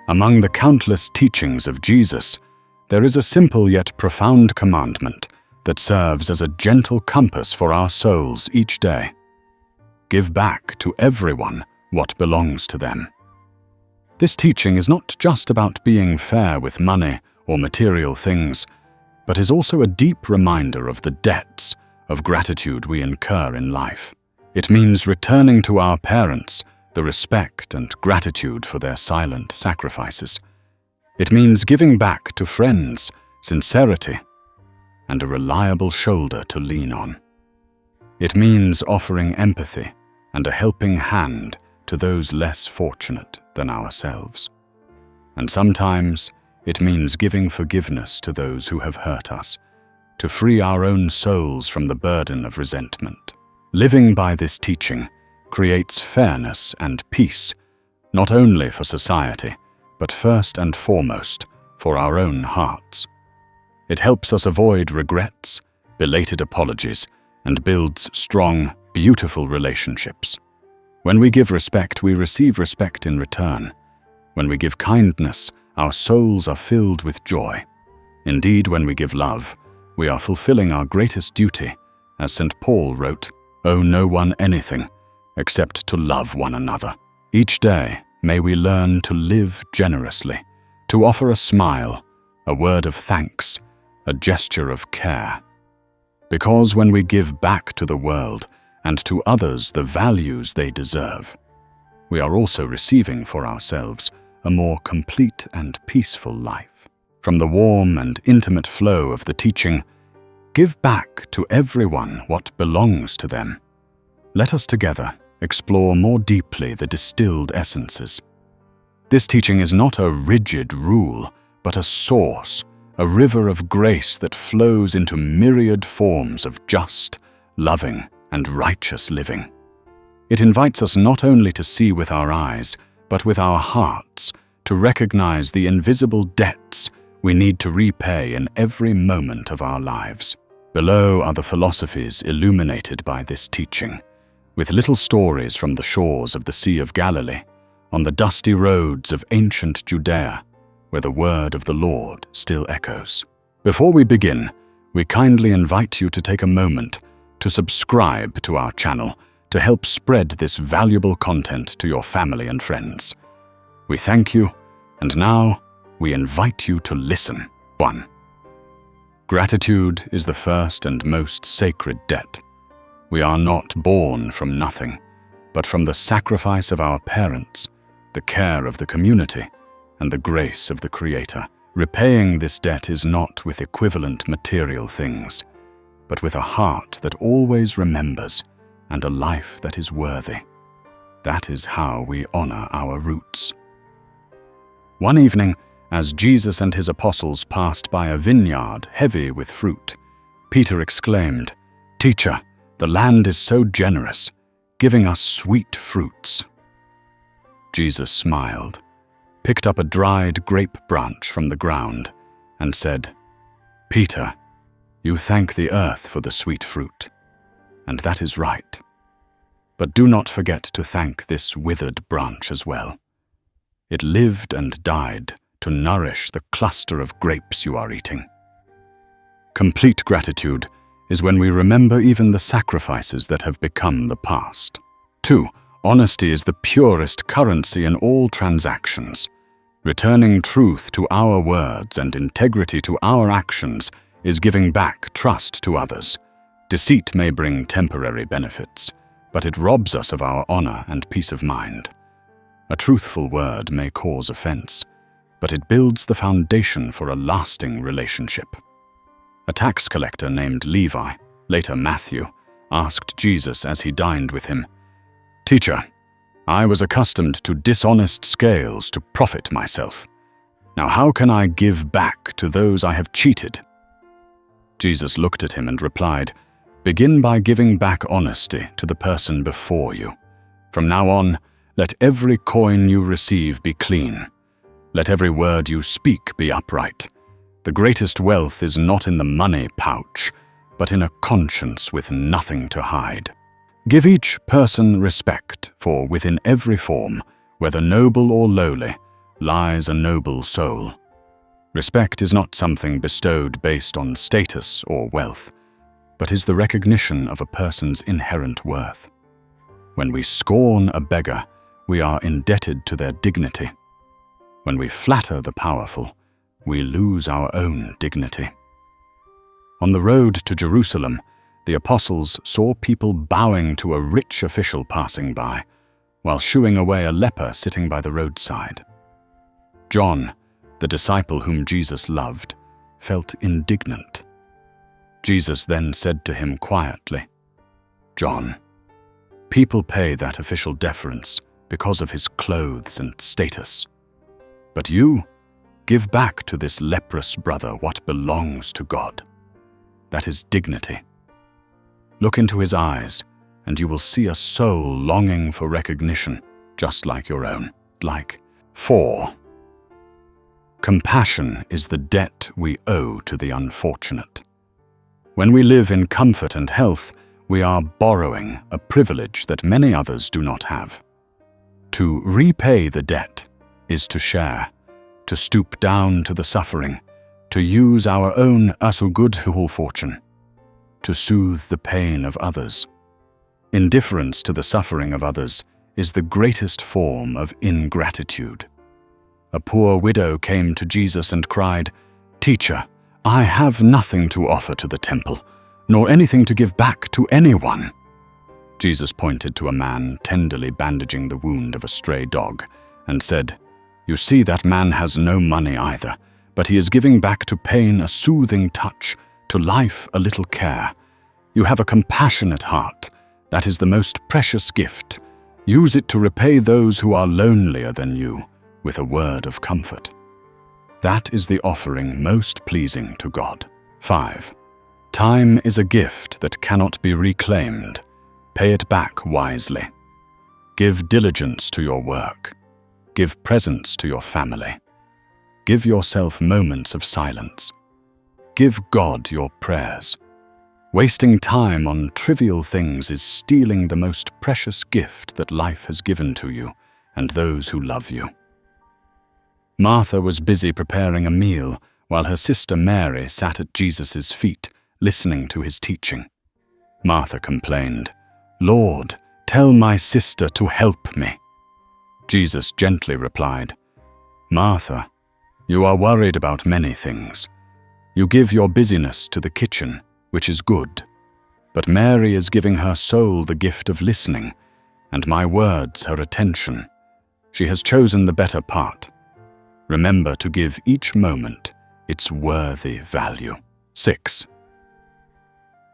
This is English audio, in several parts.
Among the countless teachings of Jesus, there is a simple yet profound commandment that serves as a gentle compass for our souls each day. Give back to everyone what belongs to them. This teaching is not just about being fair with money or material things, but is also a deep reminder of the debts of gratitude we incur in life. It means returning to our parents the respect and gratitude for their silent sacrifices. It means giving back to friends sincerity and a reliable shoulder to lean on. It means offering empathy and a helping hand to those less fortunate than ourselves. And sometimes it means giving forgiveness to those who have hurt us, to free our own souls from the burden of resentment. Living by this teaching creates fairness and peace, not only for society, but first and foremost for our own hearts. It helps us avoid regrets, belated apologies, and builds strong, beautiful relationships. When we give respect, we receive respect in return. When we give kindness, our souls are filled with joy. Indeed, when we give love, we are fulfilling our greatest duty, as St. Paul wrote, "Owe no one anything except to love one another." Each day, may we learn to live generously, to offer a smile, a word of thanks, a gesture of care. Because when we give back to the world and to others the values they deserve, we are also receiving for ourselves a more complete and peaceful life. From the warm and intimate flow of the teaching, "Give back to everyone what belongs to them," let us together explore more deeply the distilled essences. This teaching is not a rigid rule, but a source, a river of grace that flows into myriad forms of just, loving, and righteous living. It invites us not only to see with our eyes, but with our hearts, to recognize the invisible debts we need to repay in every moment of our lives. Below are the philosophies illuminated by this teaching, with little stories from the shores of the Sea of Galilee, on the dusty roads of ancient Judea, where the word of the Lord still echoes. Before we begin, we kindly invite you to take a moment to subscribe to our channel to help spread this valuable content to your family and friends. We thank you, and now we invite you to listen. 1. Gratitude is the first and most sacred debt. We are not born from nothing, but from the sacrifice of our parents, the care of the community, and the grace of the Creator. Repaying this debt is not with equivalent material things, but with a heart that always remembers and a life that is worthy. That is how we honor our roots. One evening, as Jesus and his apostles passed by a vineyard heavy with fruit, Peter exclaimed, "Teacher, the land is so generous, giving us sweet fruits." Jesus smiled, picked up a dried grape branch from the ground, and said, "Peter, you thank the earth for the sweet fruit, and that is right. But do not forget to thank this withered branch as well. It lived and died to nourish the cluster of grapes you are eating." Complete gratitude is when we remember even the sacrifices that have become the past. 2. Honesty is the purest currency in all transactions. Returning truth to our words and integrity to our actions is giving back trust to others. Deceit may bring temporary benefits, but it robs us of our honor and peace of mind. A truthful word may cause offense, but it builds the foundation for a lasting relationship. A tax collector named Levi, later Matthew, asked Jesus as he dined with him, "Teacher, I was accustomed to dishonest scales to profit myself. Now how can I give back to those I have cheated?" Jesus looked at him and replied, "Begin by giving back honesty to the person before you. From now on, let every coin you receive be clean. Let every word you speak be upright. The greatest wealth is not in the money pouch, but in a conscience with nothing to hide. Give each person respect, for within every form, whether noble or lowly, lies a noble soul. Respect is not something bestowed based on status or wealth, but is the recognition of a person's inherent worth. When we scorn a beggar, we are indebted to their dignity. When we flatter the powerful, we lose our own dignity. On the road to Jerusalem, the apostles saw people bowing to a rich official passing by, while shooing away a leper sitting by the roadside. John, the disciple whom Jesus loved, felt indignant. Jesus then said to him quietly, "John, people pay that official deference because of his clothes and status. But you, give back to this leprous brother what belongs to God. That is dignity. Look into his eyes, and you will see a soul longing for recognition, just like your own. 4. Compassion is the debt we owe to the unfortunate. When we live in comfort and health, we are borrowing a privilege that many others do not have. To repay the debt is to share, to stoop down to the suffering, to use our own fortune, to soothe the pain of others. Indifference to the suffering of others is the greatest form of ingratitude. A poor widow came to Jesus and cried, "Teacher, I have nothing to offer to the temple, nor anything to give back to anyone." Jesus pointed to a man tenderly bandaging the wound of a stray dog and said, "You see, that man has no money either, but he is giving back to pain a soothing touch, to life a little care. You have a compassionate heart. That is the most precious gift. Use it to repay those who are lonelier than you with a word of comfort. That is the offering most pleasing to God." 5. Time is a gift that cannot be reclaimed. Pay it back wisely. Give diligence to your work. Give presence to your family. Give yourself moments of silence. Give God your prayers. Wasting time on trivial things is stealing the most precious gift that life has given to you and those who love you. Martha was busy preparing a meal while her sister Mary sat at Jesus' feet, listening to his teaching. Martha complained, "Lord, tell my sister to help me." Jesus gently replied, "Martha, you are worried about many things. You give your busyness to the kitchen, which is good. But Mary is giving her soul the gift of listening, and my words her attention. She has chosen the better part. Remember to give each moment its worthy value." 6.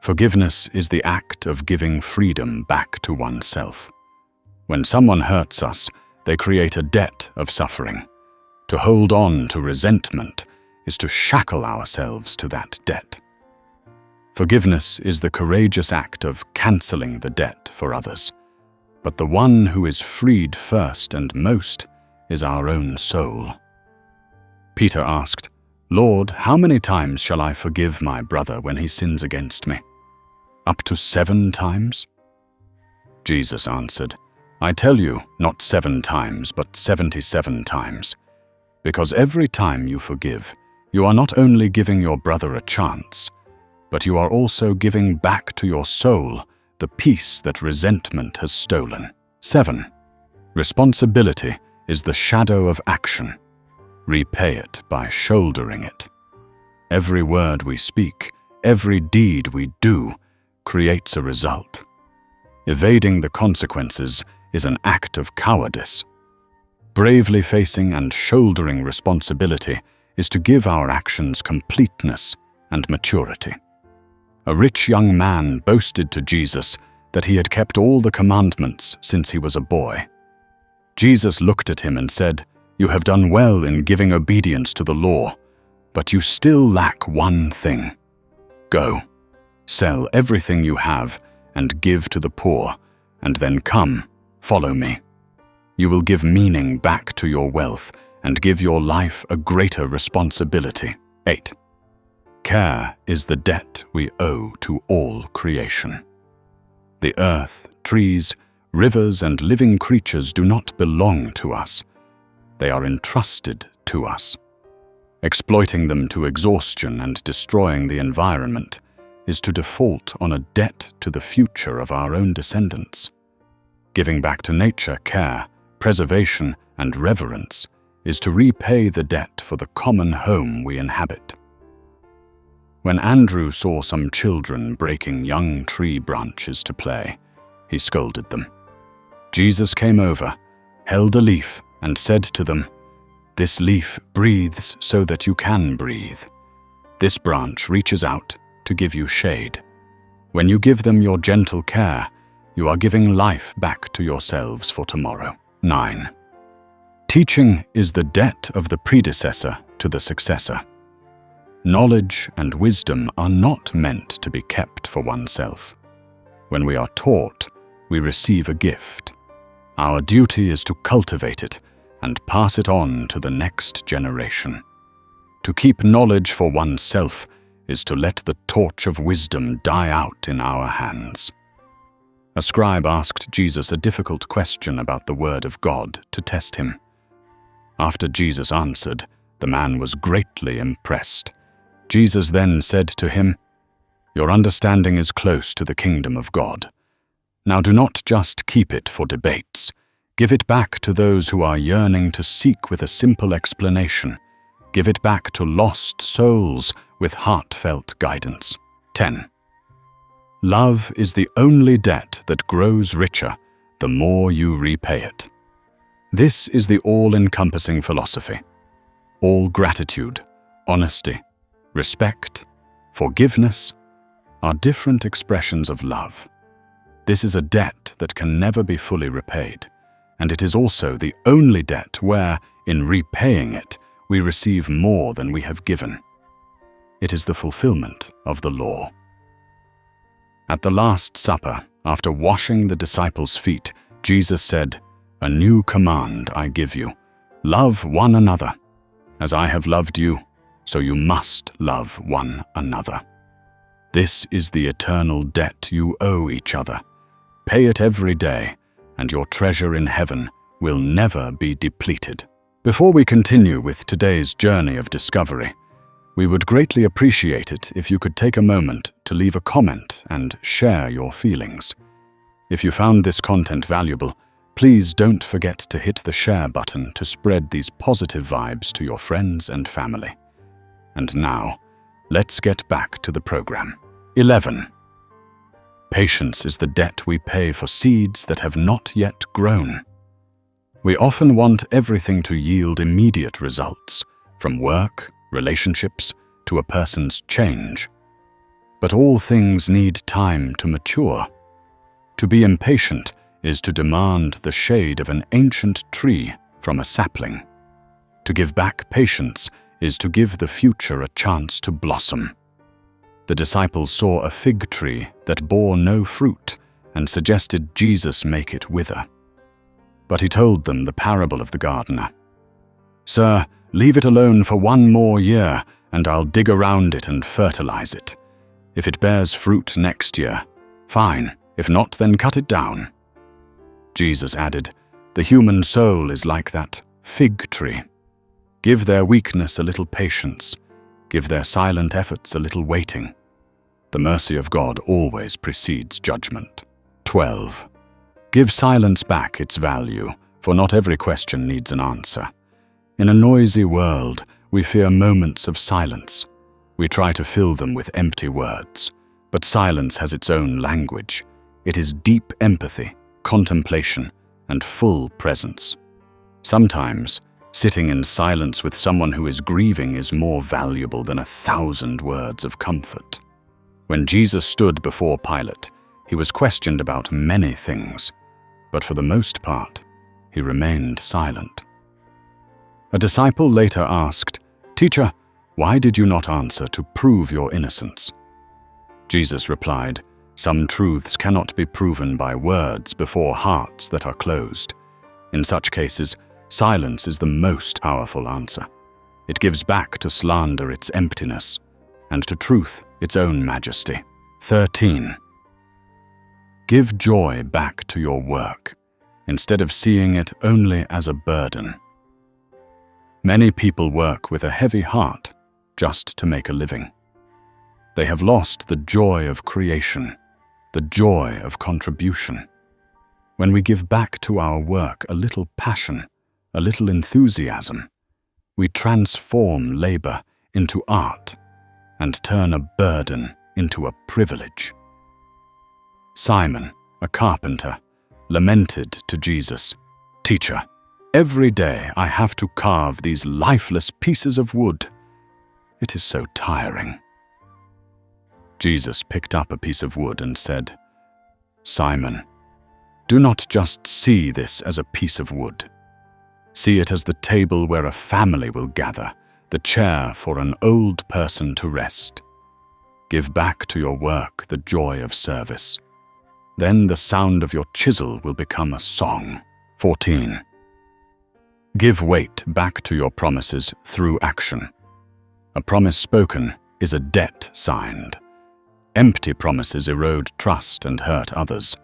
Forgiveness is the act of giving freedom back to oneself. When someone hurts us, they create a debt of suffering. To hold on to resentment is to shackle ourselves to that debt. Forgiveness is the courageous act of cancelling the debt for others. But the one who is freed first and most is our own soul. Peter asked, "Lord, how many times shall I forgive my brother when he sins against me? Up to 7 times?" Jesus answered, "I tell you, not 7 times, but 77 times. Because every time you forgive, you are not only giving your brother a chance, but you are also giving back to your soul the peace that resentment has stolen." 7. Responsibility is the shadow of action. Repay it by shouldering it. Every word we speak, every deed we do, creates a result. Evading the consequences is an act of cowardice. Bravely facing and shouldering responsibility is to give our actions completeness and maturity. A rich young man boasted to Jesus that he had kept all the commandments since he was a boy. Jesus looked at him and said, "You have done well in giving obedience to the law, but you still lack one thing. Go, sell everything you have and give to the poor, and then come, follow me. You will give meaning back to your wealth and give your life a greater responsibility." 8. Care is the debt we owe to all creation. The earth, trees, rivers, and living creatures do not belong to us. they are entrusted to us. Exploiting them to exhaustion and destroying the environment is to default on a debt to the future of our own descendants. Giving back to nature care, preservation, and reverence is to repay the debt for the common home we inhabit. When Andrew saw some children breaking young tree branches to play, he scolded them. Jesus came over, held a leaf, and said to them, "This leaf breathes so that you can breathe. This branch reaches out to give you shade. When you give them your gentle care, you are giving life back to yourselves for tomorrow." 9. Teaching is the debt of the predecessor to the successor. Knowledge and wisdom are not meant to be kept for oneself. When we are taught, we receive a gift. Our duty is to cultivate it and pass it on to the next generation. To keep knowledge for oneself is to let the torch of wisdom die out in our hands. A scribe asked Jesus a difficult question about the word of God to test him. After Jesus answered, the man was greatly impressed. Jesus then said to him, "Your understanding is close to the kingdom of God. Now do not just keep it for debates. Give it back to those who are yearning to seek with a simple explanation. Give it back to lost souls with heartfelt guidance." 10. Love is the only debt that grows richer the more you repay it. This is the all-encompassing philosophy. All gratitude, honesty, respect, forgiveness are different expressions of love. This is a debt that can never be fully repaid, and it is also the only debt where, in repaying it, we receive more than we have given. It is the fulfillment of the law. At the Last Supper, after washing the disciples' feet, Jesus said, "A new command I give you. Love one another. As I have loved you, so you must love one another. This is the eternal debt you owe each other. Pay it every day, and your treasure in heaven will never be depleted." Before we continue with today's journey of discovery, we would greatly appreciate it if you could take a moment to leave a comment and share your feelings. If you found this content valuable, please don't forget to hit the share button to spread these positive vibes to your friends and family. And now, let's get back to the program. 11. Patience is the debt we pay for seeds that have not yet grown. We often want everything to yield immediate results, from work, relationships, to a person's change. But all things need time to mature. To be impatient is to demand the shade of an ancient tree from a sapling. To give back patience is to give the future a chance to blossom. The disciples saw a fig tree that bore no fruit and suggested Jesus make it wither. But he told them the parable of the gardener. "Sir, leave it alone for 1 more year, and I'll dig around it and fertilize it. If it bears fruit next year, fine. If not, then cut it down." Jesus added, "The human soul is like that fig tree. Give their weakness a little patience. Give their silent efforts a little waiting. The mercy of God always precedes judgment." 12. Give silence back its value, for not every question needs an answer. In a noisy world, we fear moments of silence. We try to fill them with empty words. But silence has its own language. It is deep empathy, contemplation, and full presence. Sometimes, sitting in silence with someone who is grieving is more valuable than 1,000 words of comfort. When Jesus stood before Pilate, he was questioned about many things, but for the most part, he remained silent. A disciple later asked, "Teacher, why did you not answer to prove your innocence?" Jesus replied, "Some truths cannot be proven by words before hearts that are closed. In such cases, silence is the most powerful answer. It gives back to slander its emptiness, and to truth its own majesty." 13. Give joy back to your work, instead of seeing it only as a burden. Many people work with a heavy heart just to make a living. They have lost the joy of creation, the joy of contribution. When we give back to our work a little passion, a little enthusiasm, we transform labor into art and turn a burden into a privilege. Simon, a carpenter, lamented to Jesus, "Teacher, every day I have to carve these lifeless pieces of wood. It is so tiring." Jesus picked up a piece of wood and said, "Simon, do not just see this as a piece of wood. See it as the table where a family will gather, the chair for an old person to rest. Give back to your work the joy of service. Then the sound of your chisel will become a song." 14. Give weight back to your promises through action. A promise spoken is a debt signed. Empty promises erode trust and hurt others.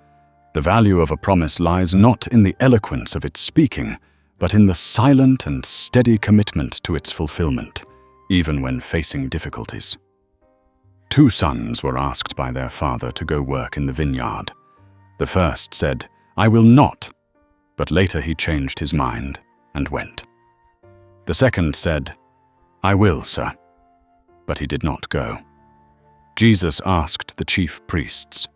The value of a promise lies not in the eloquence of its speaking, but in the silent and steady commitment to its fulfillment, even when facing difficulties. 2 sons were asked by their father to go work in the vineyard. The first said, "I will not," but later he changed his mind and went. The second said, "I will, sir," but he did not go. Jesus asked the chief priests,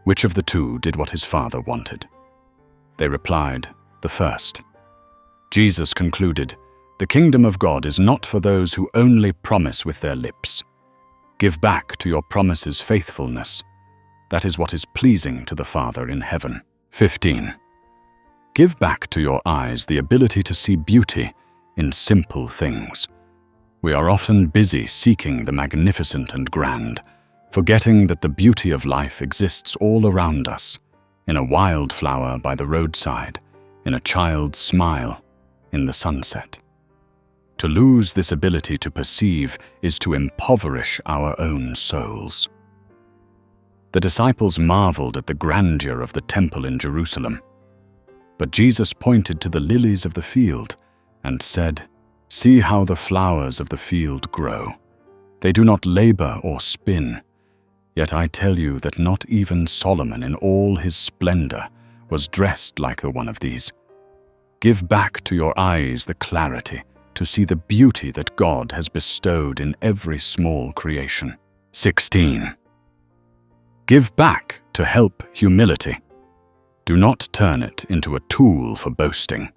which of the 2 did what his father wanted? They replied, "The first." Jesus concluded, "The kingdom of God is not for those who only promise with their lips. Give back to your promises faithfulness. That is what is pleasing to the Father in heaven." 15. Give back to your eyes the ability to see beauty in simple things. We are often busy seeking the magnificent and grand, forgetting that the beauty of life exists all around us, in a wildflower by the roadside, in a child's smile, in the sunset. To lose this ability to perceive is to impoverish our own souls. The disciples marveled at the grandeur of the temple in Jerusalem. But Jesus pointed to the lilies of the field and said, "See how the flowers of the field grow. They do not labor or spin. Yet I tell you that not even Solomon in all his splendor was dressed like the one of these. Give back to your eyes the clarity to see the beauty that God has bestowed in every small creation." 16. Give back to help humility. Do not turn it into a tool for boasting.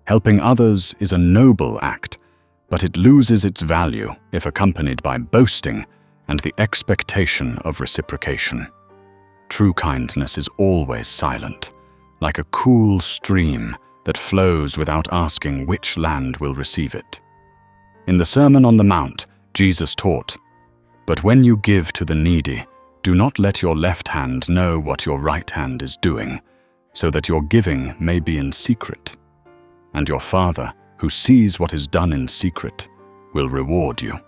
Helping others is a noble act, but it loses its value if accompanied by boasting and the expectation of reciprocation. True kindness is always silent, like a cool stream that flows without asking which land will receive it. In the Sermon on the Mount, Jesus taught, "But when you give to the needy, do not let your left hand know what your right hand is doing, so that your giving may be in secret. And your Father, who sees what is done in secret, will reward you."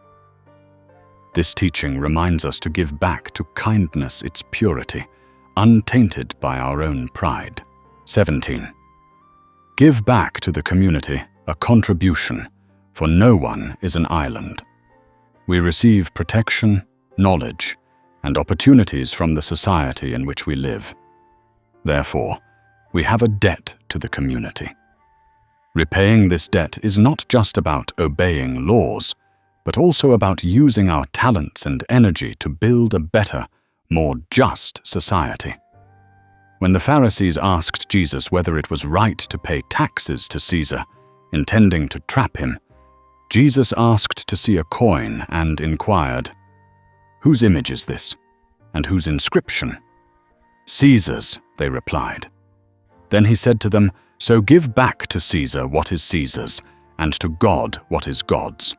This teaching reminds us to give back to kindness its purity, untainted by our own pride. 17. Give back to the community a contribution, for no one is an island. We receive protection, knowledge, and opportunities from the society in which we live. Therefore, we have a debt to the community. Repaying this debt is not just about obeying laws, but also about using our talents and energy to build a better, more just society. When the Pharisees asked Jesus whether it was right to pay taxes to Caesar, intending to trap him, Jesus asked to see a coin and inquired, "Whose image is this, and whose inscription?" "Caesar's," they replied. Then he said to them, "So give back to Caesar what is Caesar's, and to God what is God's."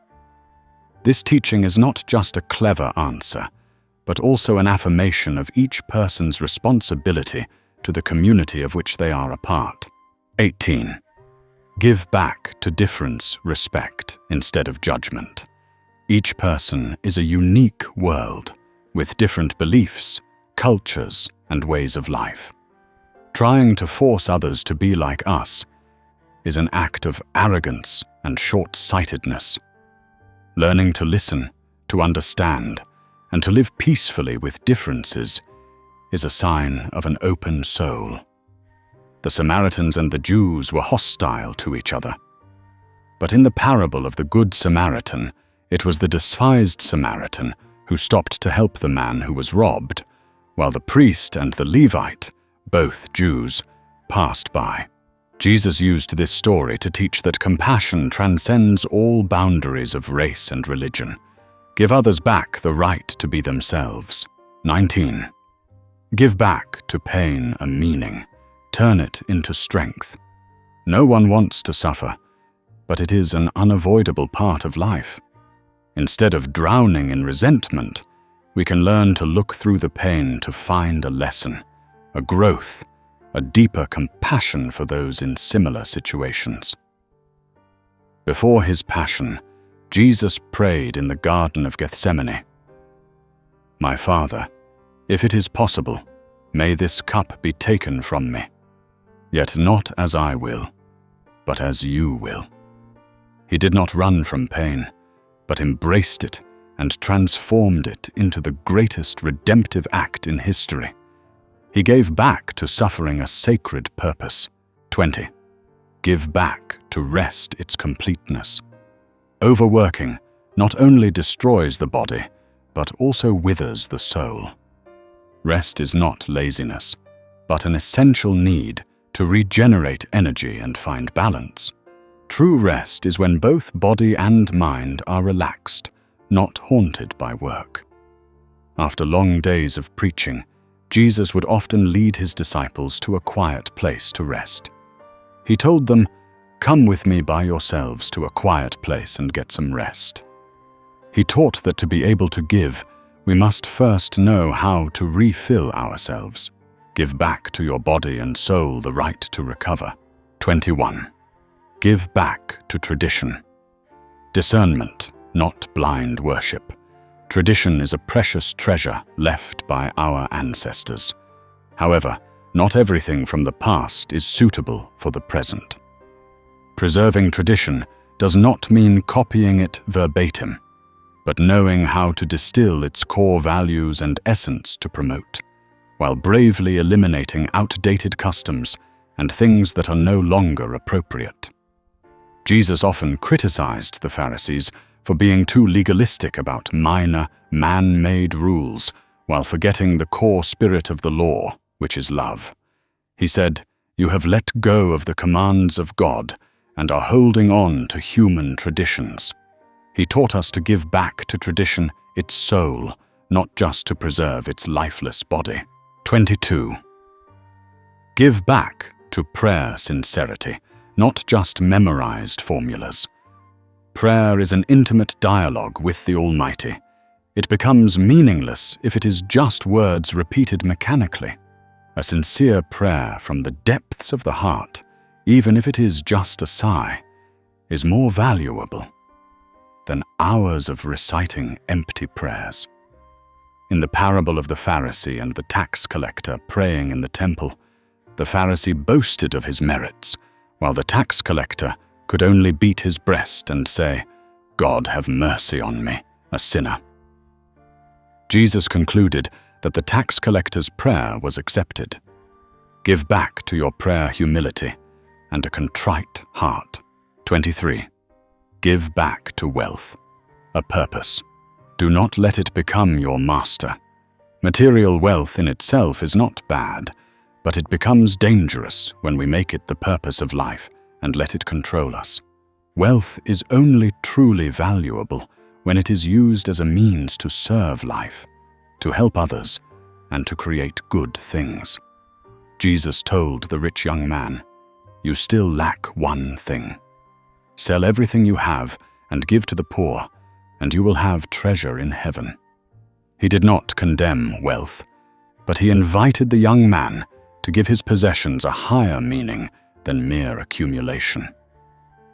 This teaching is not just a clever answer, but also an affirmation of each person's responsibility to the community of which they are a part. 18. Give back to difference respect instead of judgment. Each person is a unique world with different beliefs, cultures, and ways of life. Trying to force others to be like us is an act of arrogance and short-sightedness. Learning to listen, to understand, and to live peacefully with differences is a sign of an open soul. The Samaritans and the Jews were hostile to each other. But in the parable of the Good Samaritan, it was the despised Samaritan who stopped to help the man who was robbed, while the priest and the Levite, both Jews, passed by. Jesus used this story to teach that compassion transcends all boundaries of race and religion. Give others back the right to be themselves. 19. Give back to pain a meaning. Turn it into strength. No one wants to suffer, but it is an unavoidable part of life. Instead of drowning in resentment, we can learn to look through the pain to find a lesson, a growth, a deeper compassion for those in similar situations. Before his passion, Jesus prayed in the Garden of Gethsemane. "My Father, if it is possible, may this cup be taken from me. Yet not as I will, but as you will." He did not run from pain, but embraced it and transformed it into the greatest redemptive act in history. He gave back to suffering a sacred purpose. 20. Give back to rest its completeness. Overworking not only destroys the body, but also withers the soul. Rest is not laziness, but an essential need to regenerate energy and find balance. True rest is when both body and mind are relaxed, not haunted by work. After long days of preaching, Jesus would often lead his disciples to a quiet place to rest. He told them, "Come with me by yourselves to a quiet place and get some rest." He taught that to be able to give, we must first know how to refill ourselves. Give back to your body and soul the right to recover. 21. Give back to tradition. Discernment, not blind worship. Tradition is a precious treasure left by our ancestors. However, not everything from the past is suitable for the present. Preserving tradition does not mean copying it verbatim, but knowing how to distill its core values and essence to promote, while bravely eliminating outdated customs and things that are no longer appropriate. Jesus often criticized the Pharisees for being too legalistic about minor, man-made rules, while forgetting the core spirit of the law, which is love. He said, "You have let go of the commands of God and are holding on to human traditions." He taught us to give back to tradition its soul, not just to preserve its lifeless body. 22. Give back to prayer sincerity, not just memorized formulas. Prayer is an intimate dialogue with the Almighty. It becomes meaningless if it is just words repeated mechanically. A sincere prayer from the depths of the heart, even if it is just a sigh, is more valuable than hours of reciting empty prayers. In the parable of the Pharisee and the tax collector praying in the temple, the Pharisee boasted of his merits, while the tax collector could only beat his breast and say, "God have mercy on me, a sinner." Jesus concluded that the tax collector's prayer was accepted. Give back to your prayer humility and a contrite heart. 23. Give back to wealth, a purpose. Do not let it become your master. Material wealth in itself is not bad, but it becomes dangerous when we make it the purpose of life and let it control us. Wealth is only truly valuable when it is used as a means to serve life, to help others, and to create good things. Jesus told the rich young man, "You still lack one thing. Sell everything you have and give to the poor, and you will have treasure in heaven." He did not condemn wealth, but he invited the young man to give his possessions a higher meaning than mere accumulation.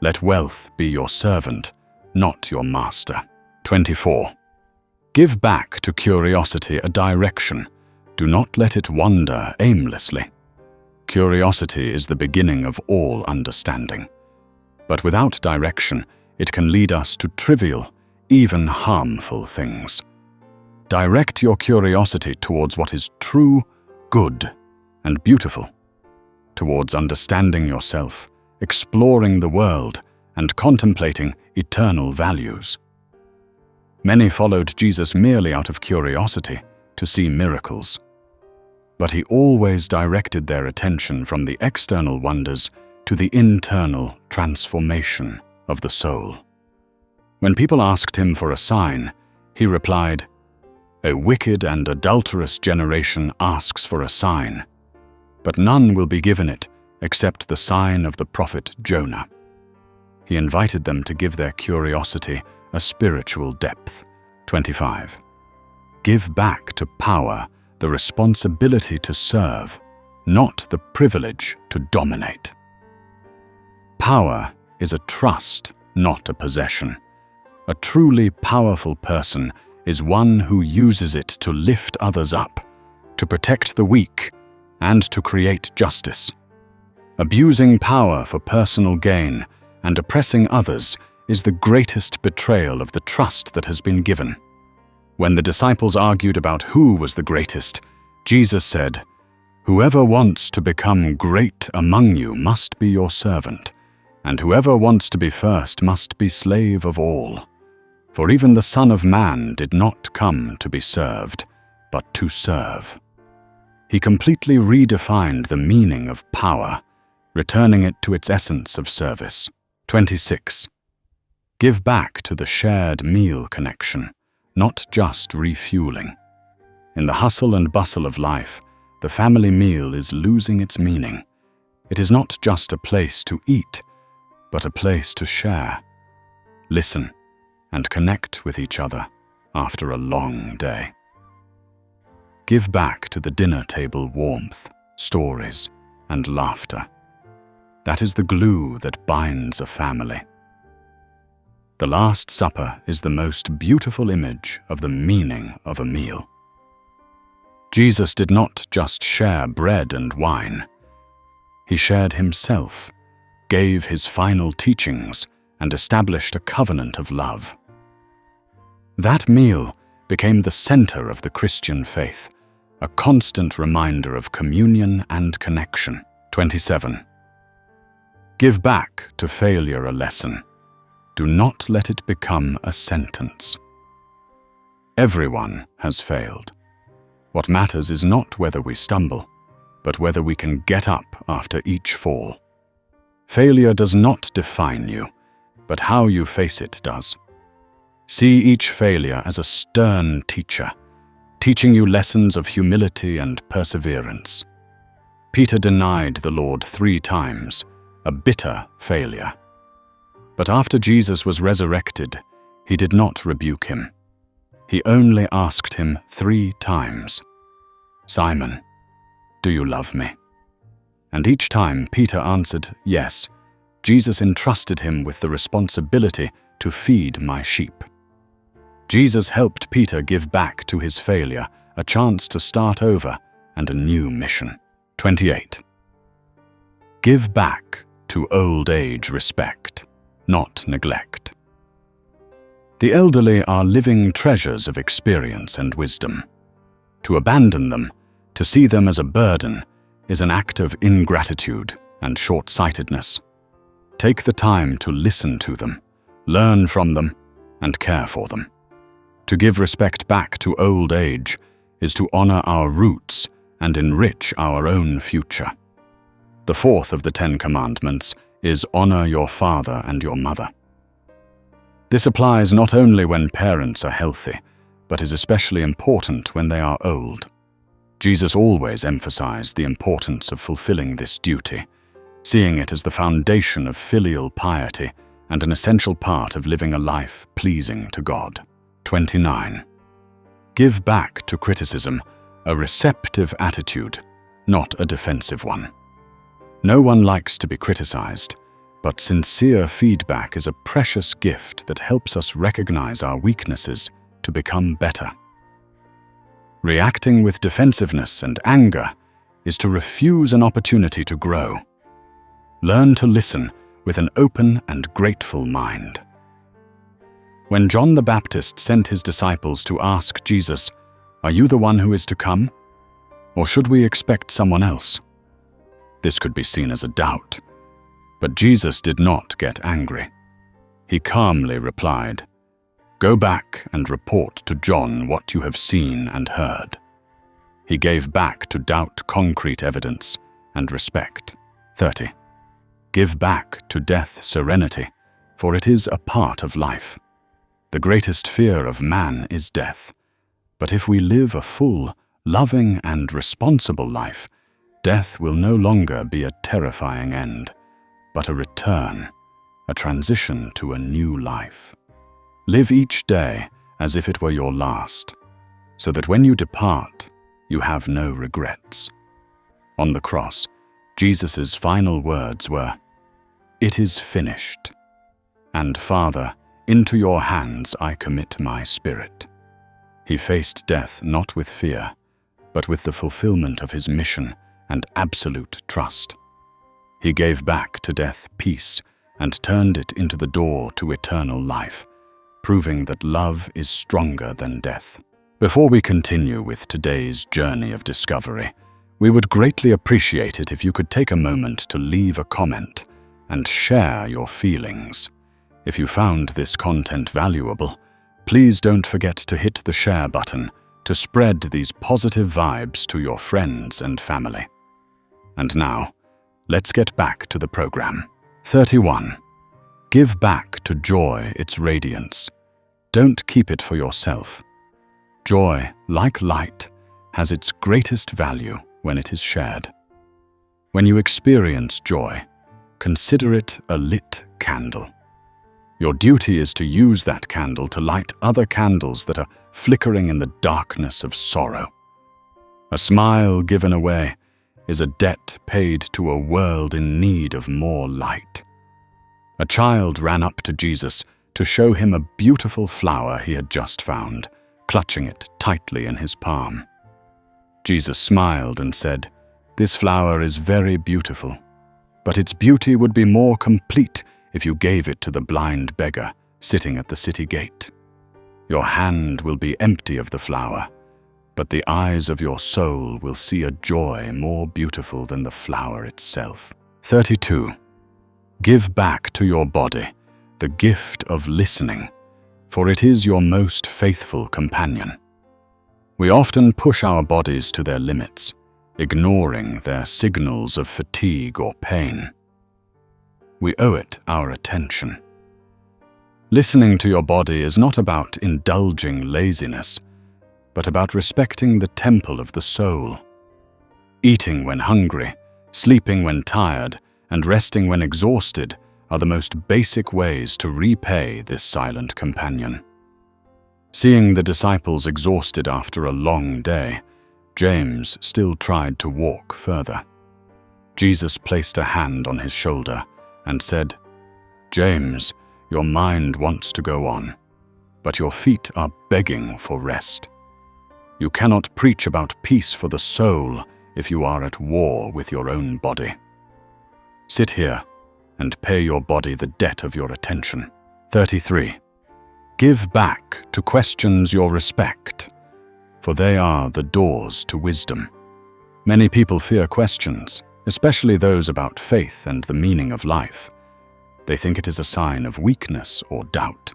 Let wealth be your servant, not your master. 24. Give back to curiosity a direction. Do not let it wander aimlessly. Curiosity is the beginning of all understanding. But without direction, it can lead us to trivial, even harmful things. Direct your curiosity towards what is true, good, and beautiful, towards understanding yourself, exploring the world, and contemplating eternal values. Many followed Jesus merely out of curiosity to see miracles, but he always directed their attention from the external wonders to the internal transformation of the soul. When people asked him for a sign, he replied, "A wicked and adulterous generation asks for a sign, but none will be given it except the sign of the prophet Jonah." He invited them to give their curiosity a spiritual depth. 25. Give back to power the responsibility to serve, not the privilege to dominate. Power is a trust, not a possession. A truly powerful person is one who uses it to lift others up, to protect the weak, and to create justice. Abusing power for personal gain and oppressing others is the greatest betrayal of the trust that has been given. When the disciples argued about who was the greatest, Jesus said, "Whoever wants to become great among you must be your servant, and whoever wants to be first must be slave of all. For even the Son of Man did not come to be served, but to serve." He completely redefined the meaning of power, returning it to its essence of service. 26. Give back to the shared meal connection, not just refueling. In the hustle and bustle of life, the family meal is losing its meaning. It is not just a place to eat, but a place to share, listen, and connect with each other after a long day. Give back to the dinner table warmth, stories, and laughter. That is the glue that binds a family. The Last Supper is the most beautiful image of the meaning of a meal. Jesus did not just share bread and wine. He shared himself, gave his final teachings, and established a covenant of love. That meal became the center of the Christian faith, a constant reminder of communion and connection. 27. Give back to failure a lesson. Do not let it become a sentence. Everyone has failed. What matters is not whether we stumble, but whether we can get up after each fall. Failure does not define you, but how you face it does. See each failure as a stern teacher, teaching you lessons of humility and perseverance. Peter denied the Lord 3 times, a bitter failure. But after Jesus was resurrected, he did not rebuke him. He only asked him 3 times, "Simon, do you love me?" And each time Peter answered yes, Jesus entrusted him with the responsibility to feed my sheep. Jesus helped Peter give back to his failure a chance to start over and a new mission. 28. Give back to old age respect, not neglect. The elderly are living treasures of experience and wisdom. To abandon them, to see them as a burden, is an act of ingratitude and short-sightedness. Take the time to listen to them, learn from them, and care for them. To give respect back to old age is to honor our roots and enrich our own future. The 4th of the 10 Commandments is honor your father and your mother. This applies not only when parents are healthy, but is especially important when they are old. Jesus always emphasized the importance of fulfilling this duty, seeing it as the foundation of filial piety and an essential part of living a life pleasing to God. 29. Give back to criticism a receptive attitude, not a defensive one. No one likes to be criticized, but sincere feedback is a precious gift that helps us recognize our weaknesses to become better. Reacting with defensiveness and anger is to refuse an opportunity to grow. Learn to listen with an open and grateful mind. When John the Baptist sent his disciples to ask Jesus, "Are you the one who is to come? Or should we expect someone else?" This could be seen as a doubt, but Jesus did not get angry. He calmly replied, "Go back and report to John what you have seen and heard." He gave back to doubt concrete evidence and respect. 30. Give back to death serenity, for it is a part of life. The greatest fear of man is death. But if we live a full, loving, and responsible life, death will no longer be a terrifying end, but a return, a transition to a new life. Live each day as if it were your last, so that when you depart, you have no regrets. On the cross, Jesus' final words were, "It is finished. And Father, into your hands I commit my spirit." He faced death not with fear, but with the fulfillment of his mission and absolute trust. He gave back to death peace and turned it into the door to eternal life, proving that love is stronger than death. Before we continue with today's journey of discovery, we would greatly appreciate it if you could take a moment to leave a comment and share your feelings. If you found this content valuable, please don't forget to hit the share button to spread these positive vibes to your friends and family. And now, let's get back to the program. 31. Give back to joy its radiance. Don't keep it for yourself. Joy, like light, has its greatest value when it is shared. When you experience joy, consider it a lit candle. Your duty is to use that candle to light other candles that are flickering in the darkness of sorrow. A smile given away is a debt paid to a world in need of more light. A child ran up to Jesus to show him a beautiful flower he had just found, clutching it tightly in his palm. Jesus smiled and said, "This flower is very beautiful, but its beauty would be more complete if you gave it to the blind beggar sitting at the city gate. Your hand will be empty of the flower, but the eyes of your soul will see a joy more beautiful than the flower itself." 32. Give back to your body the gift of listening, for it is your most faithful companion. We often push our bodies to their limits, ignoring their signals of fatigue or pain. We owe it our attention. Listening to your body is not about indulging laziness, but about respecting the temple of the soul. Eating when hungry, sleeping when tired, and resting when exhausted are the most basic ways to repay this silent companion. Seeing the disciples exhausted after a long day, James still tried to walk further. Jesus placed a hand on his shoulder and said, "James, your mind wants to go on, but your feet are begging for rest. You cannot preach about peace for the soul if you are at war with your own body. Sit here and pay your body the debt of your attention." 33. Give back to questions your respect, for they are the doors to wisdom. Many people fear questions, especially those about faith and the meaning of life. They think it is a sign of weakness or doubt.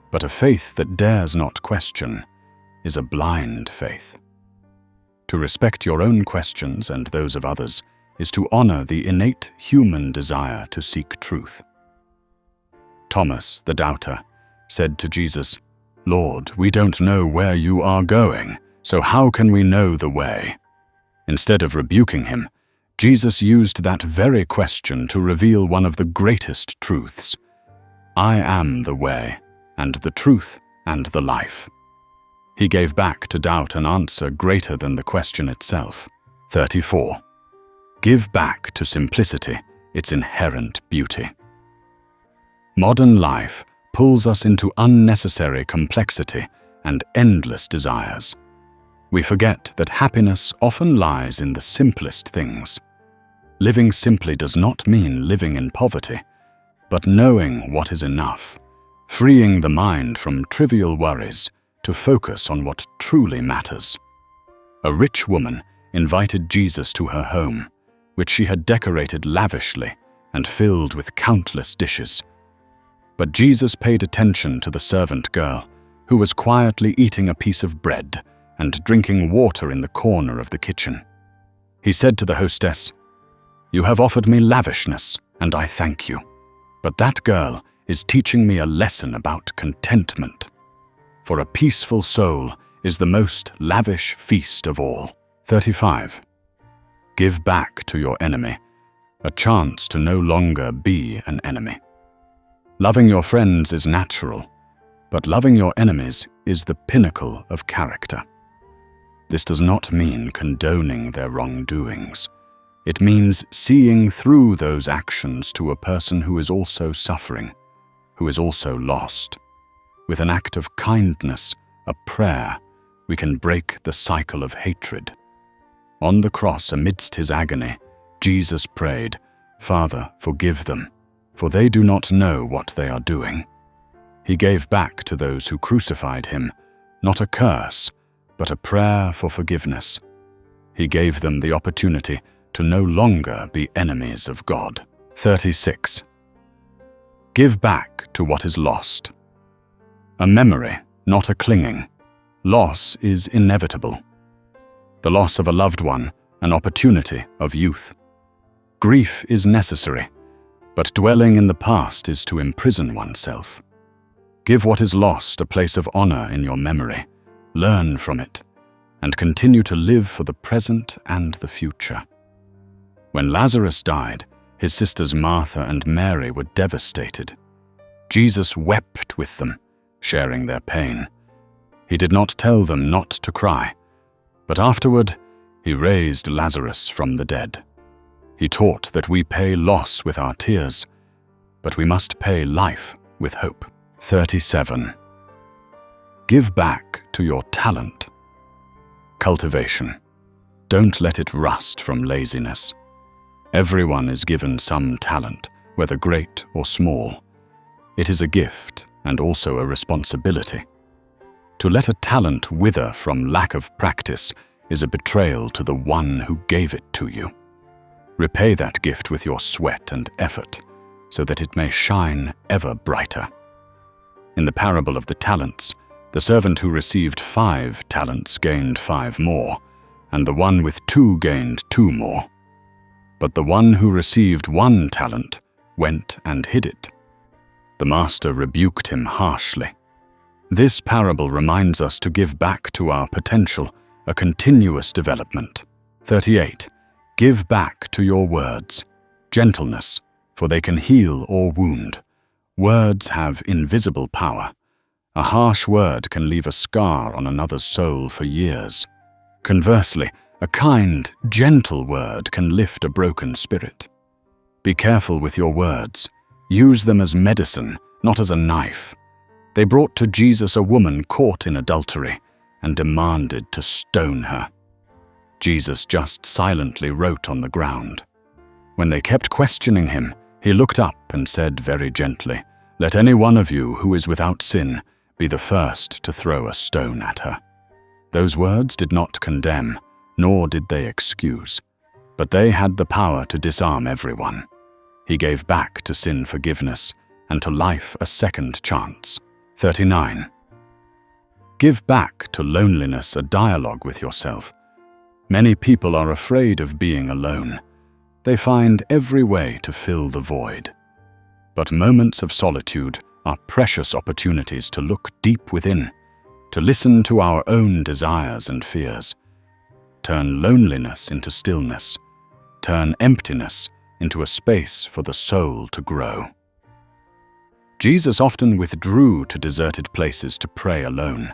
But a faith that dares not question is a blind faith. To respect your own questions and those of others is to honor the innate human desire to seek truth. Thomas, the doubter, said to Jesus, "Lord, we don't know where you are going, so how can we know the way?" Instead of rebuking him, Jesus used that very question to reveal one of the greatest truths. "I am the way, and the truth, and the life." He gave back to doubt an answer greater than the question itself. 34. Give back to simplicity its inherent beauty. Modern life pulls us into unnecessary complexity and endless desires. We forget that happiness often lies in the simplest things. Living simply does not mean living in poverty, but knowing what is enough, freeing the mind from trivial worries to focus on what truly matters. A rich woman invited Jesus to her home, which she had decorated lavishly and filled with countless dishes. But Jesus paid attention to the servant girl, who was quietly eating a piece of bread and drinking water in the corner of the kitchen. He said to the hostess, "You have offered me lavishness, and I thank you. But that girl is teaching me a lesson about contentment. For a peaceful soul is the most lavish feast of all." 35. Give back to your enemy, a chance to no longer be an enemy. Loving your friends is natural, but loving your enemies is the pinnacle of character. This does not mean condoning their wrongdoings. It means seeing through those actions to a person who is also suffering, who is also lost. With an act of kindness, a prayer, we can break the cycle of hatred. On the cross, amidst his agony, Jesus prayed, "Father, forgive them, for they do not know what they are doing." He gave back to those who crucified him, not a curse, but a prayer for forgiveness. He gave them the opportunity to no longer be enemies of God. 36. Give back to what is lost. A memory, not a clinging. Loss is inevitable. The loss of a loved one, an opportunity of youth. Grief is necessary, but dwelling in the past is to imprison oneself. Give what is lost a place of honor in your memory. Learn from it, and continue to live for the present and the future. When Lazarus died, his sisters Martha and Mary were devastated. Jesus wept with them, sharing their pain. He did not tell them not to cry, but afterward he raised Lazarus from the dead. He taught that we pay loss with our tears, but we must pay life with hope. 37. Give back to your talent. Cultivation. Don't let it rust from laziness. Everyone is given some talent, whether great or small. It is a gift and also a responsibility. To let a talent wither from lack of practice is a betrayal to the one who gave it to you. Repay that gift with your sweat and effort, so that it may shine ever brighter. In the parable of the talents, the servant who received 5 talents gained 5 more, and the one with 2 gained 2 more. But the one who received 1 talent went and hid it. The master rebuked him harshly. This parable reminds us to give back to our potential, a continuous development. 38. Give back to your words. Gentleness, for they can heal or wound. Words have invisible power. A harsh word can leave a scar on another's soul for years. Conversely, a kind, gentle word can lift a broken spirit. Be careful with your words. Use them as medicine, not as a knife. They brought to Jesus a woman caught in adultery and demanded to stone her. Jesus just silently wrote on the ground. When they kept questioning him, he looked up and said very gently, "Let any one of you who is without sin be the first to throw a stone at her." Those words did not condemn, nor did they excuse, but they had the power to disarm everyone. He gave back to sin forgiveness and to life a second chance. 39. Give back to loneliness a dialogue with yourself. Many people are afraid of being alone. They find every way to fill the void. But moments of solitude are precious opportunities to look deep within, to listen to our own desires and fears. Turn loneliness into stillness. Turn emptiness into a space for the soul to grow. Jesus often withdrew to deserted places to pray alone,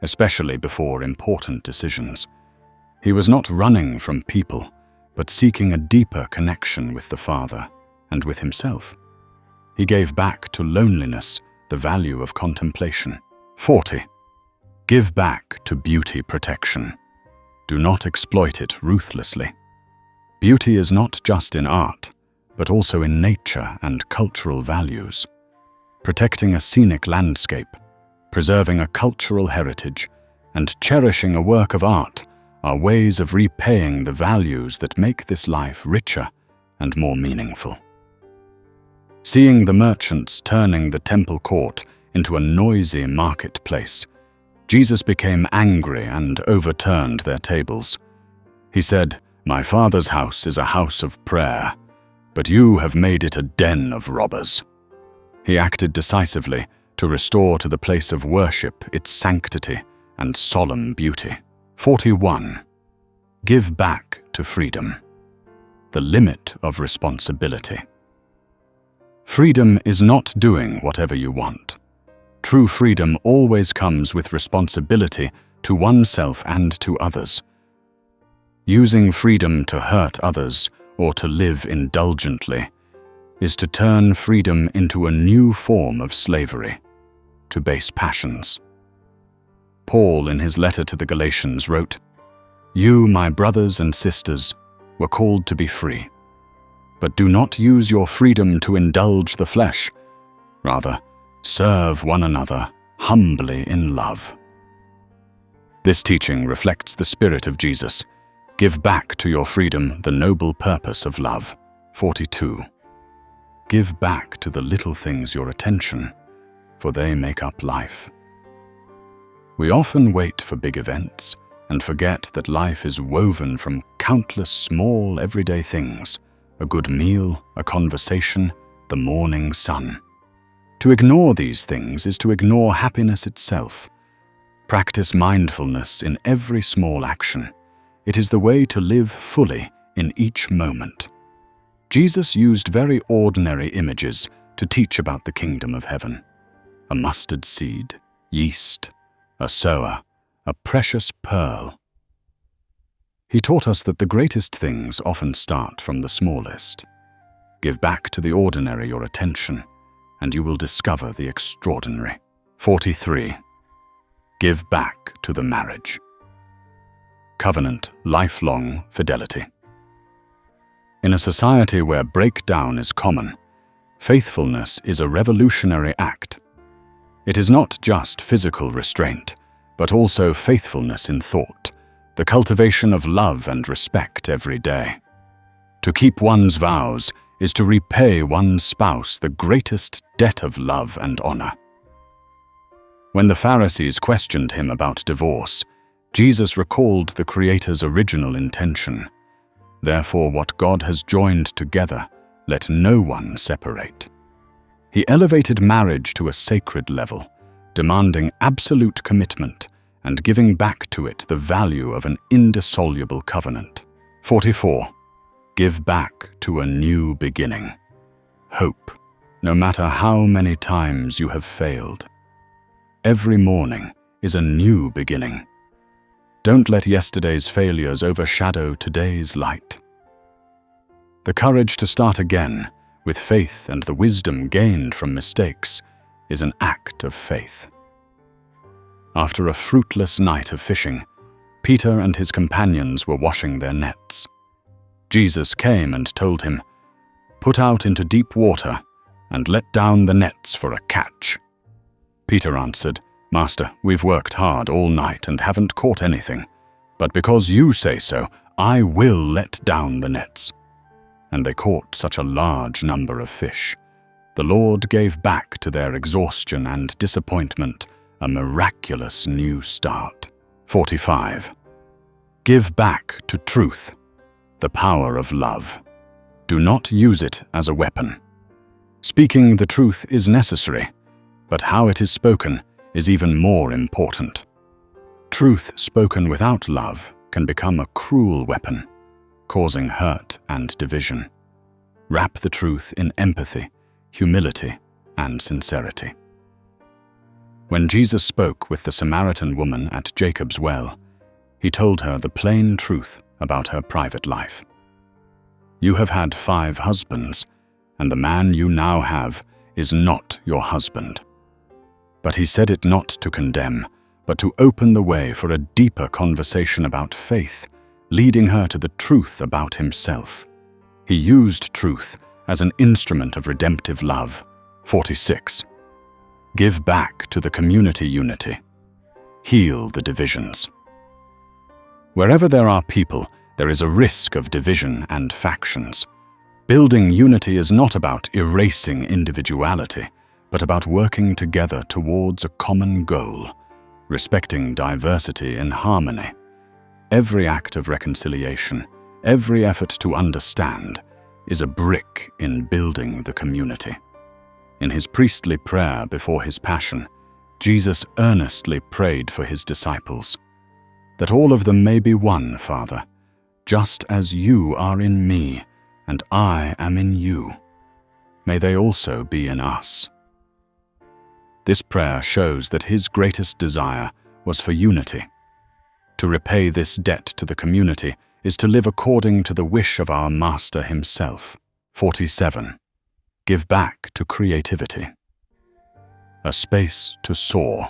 especially before important decisions. He was not running from people, but seeking a deeper connection with the Father and with himself. He gave back to loneliness the value of contemplation. 40. Give back to beauty protection. Do not exploit it ruthlessly. Beauty is not just in art, but also in nature and cultural values. Protecting a scenic landscape, preserving a cultural heritage, and cherishing a work of art are ways of repaying the values that make this life richer and more meaningful. Seeing the merchants turning the temple court into a noisy marketplace, Jesus became angry and overturned their tables. He said, "My Father's house is a house of prayer, but you have made it a den of robbers." He acted decisively to restore to the place of worship its sanctity and solemn beauty. 41. Give back to freedom. The limit of responsibility. Freedom is not doing whatever you want. True freedom always comes with responsibility to oneself and to others. Using freedom to hurt others or to live indulgently is to turn freedom into a new form of slavery, to base passions. Paul, in his letter to the Galatians, wrote, "You, my brothers and sisters, were called to be free. But do not use your freedom to indulge the flesh. Rather, serve one another humbly in love." This teaching reflects the spirit of Jesus. Give back to your freedom the noble purpose of love. 42. Give back to the little things your attention, for they make up life. We often wait for big events and forget that life is woven from countless small everyday things: a good meal, a conversation, the morning sun. To ignore these things is to ignore happiness itself. Practice mindfulness in every small action. It is the way to live fully in each moment. Jesus used very ordinary images to teach about the kingdom of heaven. A mustard seed, yeast, a sower, a precious pearl. He taught us that the greatest things often start from the smallest. Give back to the ordinary your attention, and you will discover the extraordinary. 43. Give back to the marriage. Covenant, lifelong fidelity. In a society where breakdown is common, faithfulness is a revolutionary act. It is not just physical restraint, but also faithfulness in thought, the cultivation of love and respect every day. To keep one's vows is to repay one's spouse the greatest debt of love and honor. When the Pharisees questioned him about divorce, Jesus recalled the Creator's original intention. Therefore, what God has joined together, let no one separate. He elevated marriage to a sacred level, demanding absolute commitment and giving back to it the value of an indissoluble covenant. 44. Give back to a new beginning. Hope, no matter how many times you have failed. Every morning is a new beginning. Don't let yesterday's failures overshadow today's light. The courage to start again, with faith and the wisdom gained from mistakes, is an act of faith. After a fruitless night of fishing, Peter and his companions were washing their nets. Jesus came and told him, "Put out into deep water and let down the nets for a catch." Peter answered, "Master, we've worked hard all night and haven't caught anything, but because you say so, I will let down the nets." And they caught such a large number of fish. The Lord gave back to their exhaustion and disappointment a miraculous new start. 45. Give back to truth, the power of love. Do not use it as a weapon. Speaking the truth is necessary, but how it is spoken is even more important. Truth spoken without love can become a cruel weapon, causing hurt and division. Wrap the truth in empathy, humility, and sincerity. When Jesus spoke with the Samaritan woman at Jacob's well, he told her the plain truth about her private life. You have had 5 husbands, and the man you now have is not your husband. But he said it not to condemn, but to open the way for a deeper conversation about faith, leading her to the truth about himself. He used truth as an instrument of redemptive love. 46. Give back to the community unity. Heal the divisions. Wherever there are people, there is a risk of division and factions. Building unity is not about erasing individuality, but about working together towards a common goal, respecting diversity in harmony. Every act of reconciliation, every effort to understand, is a brick in building the community. In his priestly prayer before his passion, Jesus earnestly prayed for his disciples, that all of them may be one, Father, just as you are in me and I am in you. May they also be in us. This prayer shows that his greatest desire was for unity. To repay this debt to the community is to live according to the wish of our Master himself. 47. Give back to creativity. A space to soar.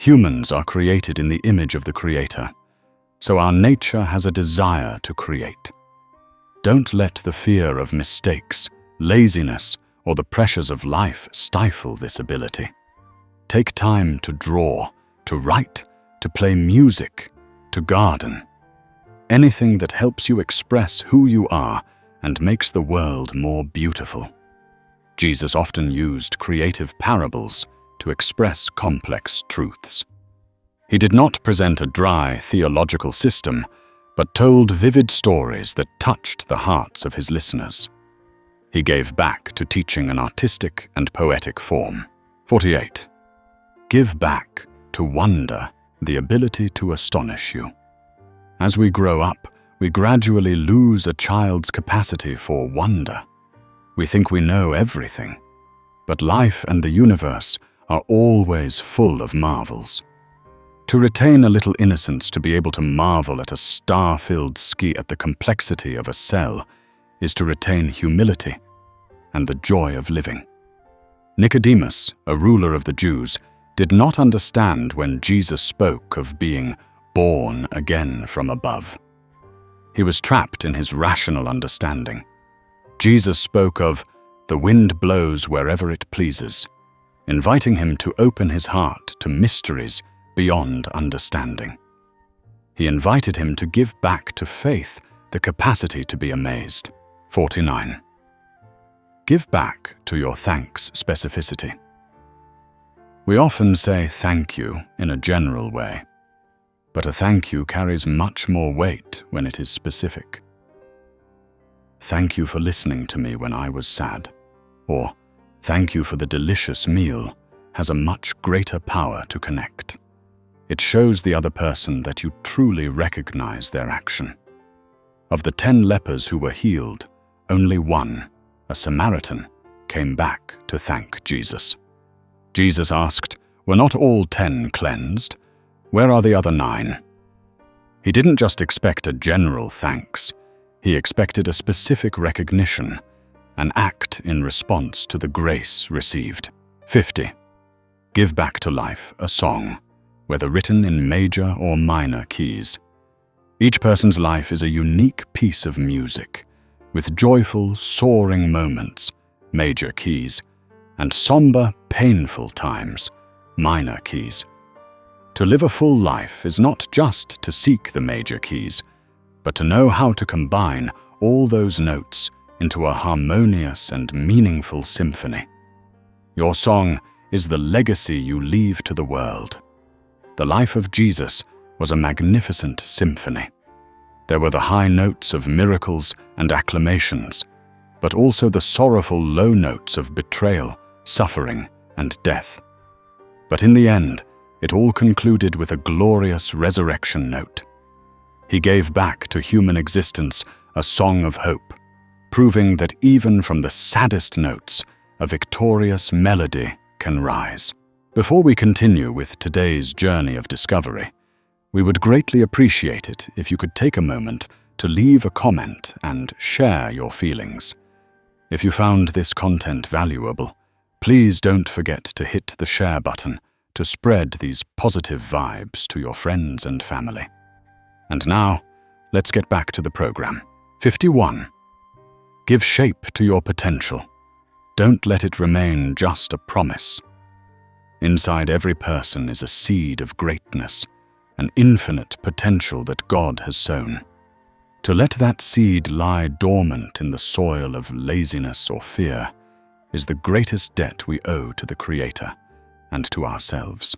Humans are created in the image of the Creator, so our nature has a desire to create. Don't let the fear of mistakes, laziness, or the pressures of life stifle this ability. Take time to draw, to write, to play music, to garden. Anything that helps you express who you are and makes the world more beautiful. Jesus often used creative parables to express complex truths. He did not present a dry theological system, but told vivid stories that touched the hearts of his listeners. He gave back to teaching an artistic and poetic form. 48. Give back to wonder, the ability to astonish you. As we grow up, we gradually lose a child's capacity for wonder. We think we know everything, but life and the universe are always full of marvels. To retain a little innocence, to be able to marvel at a star-filled ski, at the complexity of a cell, is to retain humility and the joy of living. Nicodemus, a ruler of the Jews, did not understand when Jesus spoke of being born again from above. He was trapped in his rational understanding. Jesus spoke of the wind blows wherever it pleases, inviting him to open his heart to mysteries beyond understanding. He invited him to give back to faith the capacity to be amazed. 49. Give back to your thanks specificity. We often say thank you in a general way, but a thank you carries much more weight when it is specific. Thank you for listening to me when I was sad, or thank you for the delicious meal, has a much greater power to connect. It shows the other person that you truly recognize their action. Of the 10 lepers who were healed, only one, a Samaritan, came back to thank Jesus. Jesus asked, "Were not all 10 cleansed? Where are the other 9? He didn't just expect a general thanks. He expected a specific recognition, an act in response to the grace received. 50. Give back to life a song, whether written in major or minor keys. Each person's life is a unique piece of music, with joyful, soaring moments, major keys, and somber, painful times, minor keys. To live a full life is not just to seek the major keys, but to know how to combine all those notes into a harmonious and meaningful symphony. Your song is the legacy you leave to the world. The life of Jesus was a magnificent symphony. There were the high notes of miracles and acclamations, but also the sorrowful low notes of betrayal, suffering, and death. But in the end, it all concluded with a glorious resurrection note. He gave back to human existence a song of hope, proving that even from the saddest notes, a victorious melody can rise. Before we continue with today's journey of discovery, we would greatly appreciate it if you could take a moment to leave a comment and share your feelings. If you found this content valuable, please don't forget to hit the share button to spread these positive vibes to your friends and family. And now, let's get back to the program. 51. Give shape to your potential. Don't let it remain just a promise. Inside every person is a seed of greatness, an infinite potential that God has sown. To let that seed lie dormant in the soil of laziness or fear is the greatest debt we owe to the Creator and to ourselves.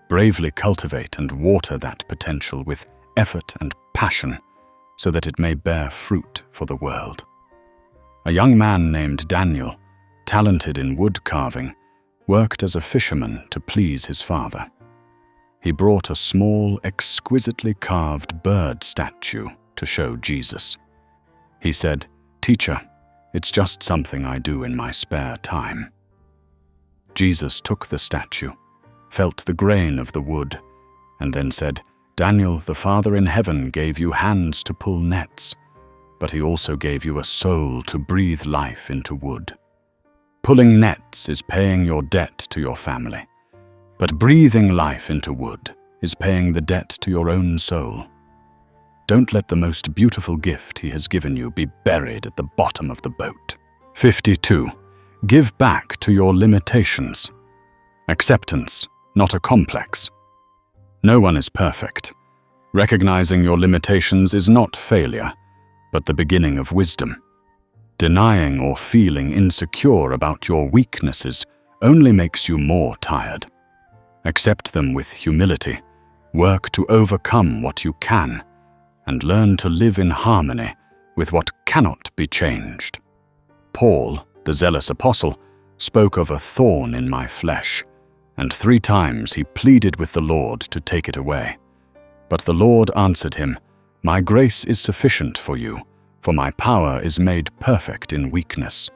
Bravely cultivate and water that potential with effort and passion so that it may bear fruit for the world. A young man named Daniel, talented in wood carving, worked as a fisherman to please his father. He brought a small, exquisitely carved bird statue to show Jesus. He said, "Teacher, it's just something I do in my spare time." Jesus took the statue, felt the grain of the wood, and then said, "Daniel, the Father in heaven gave you hands to pull nets, but he also gave you a soul to breathe life into wood. Pulling nets is paying your debt to your family, but breathing life into wood is paying the debt to your own soul. Don't let the most beautiful gift he has given you be buried at the bottom of the boat." 52. Give back to your limitations. Acceptance, not a complex. No one is perfect. Recognizing your limitations is not failure, but the beginning of wisdom. Denying or feeling insecure about your weaknesses only makes you more tired. Accept them with humility, work to overcome what you can, and learn to live in harmony with what cannot be changed. Paul, the zealous apostle, spoke of a thorn in my flesh, and 3 times he pleaded with the Lord to take it away. But the Lord answered him, "My grace is sufficient for you, for my power is made perfect in weakness."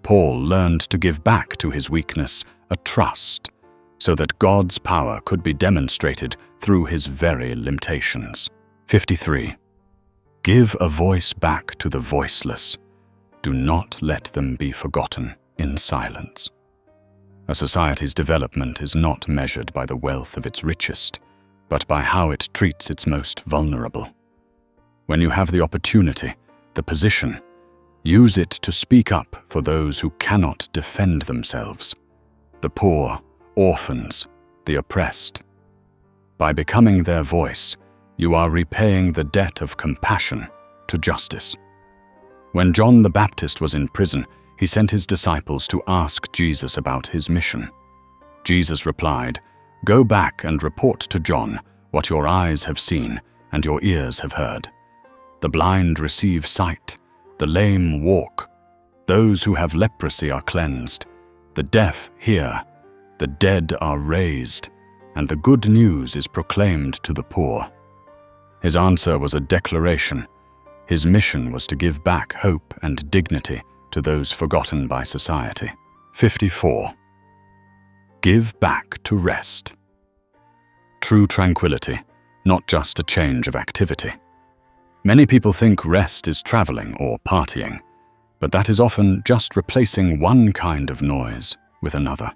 Paul learned to give back to his weakness a trust, so that God's power could be demonstrated through his very limitations. 53. Give a voice back to the voiceless. Do not let them be forgotten in silence. A society's development is not measured by the wealth of its richest, but by how it treats its most vulnerable. When you have the opportunity, the position, use it to speak up for those who cannot defend themselves, the poor, orphans, the oppressed. By becoming their voice, you are repaying the debt of compassion to justice. When John the Baptist was in prison, he sent his disciples to ask Jesus about his mission. Jesus replied, "Go back and report to John what your eyes have seen and your ears have heard. The blind receive sight, the lame walk, those who have leprosy are cleansed, the deaf hear, the dead are raised, and the good news is proclaimed to the poor." His answer was a declaration. His mission was to give back hope and dignity to those forgotten by society. 54. Give back to rest. True tranquility, not just a change of activity. Many people think rest is traveling or partying, but that is often just replacing one kind of noise with another.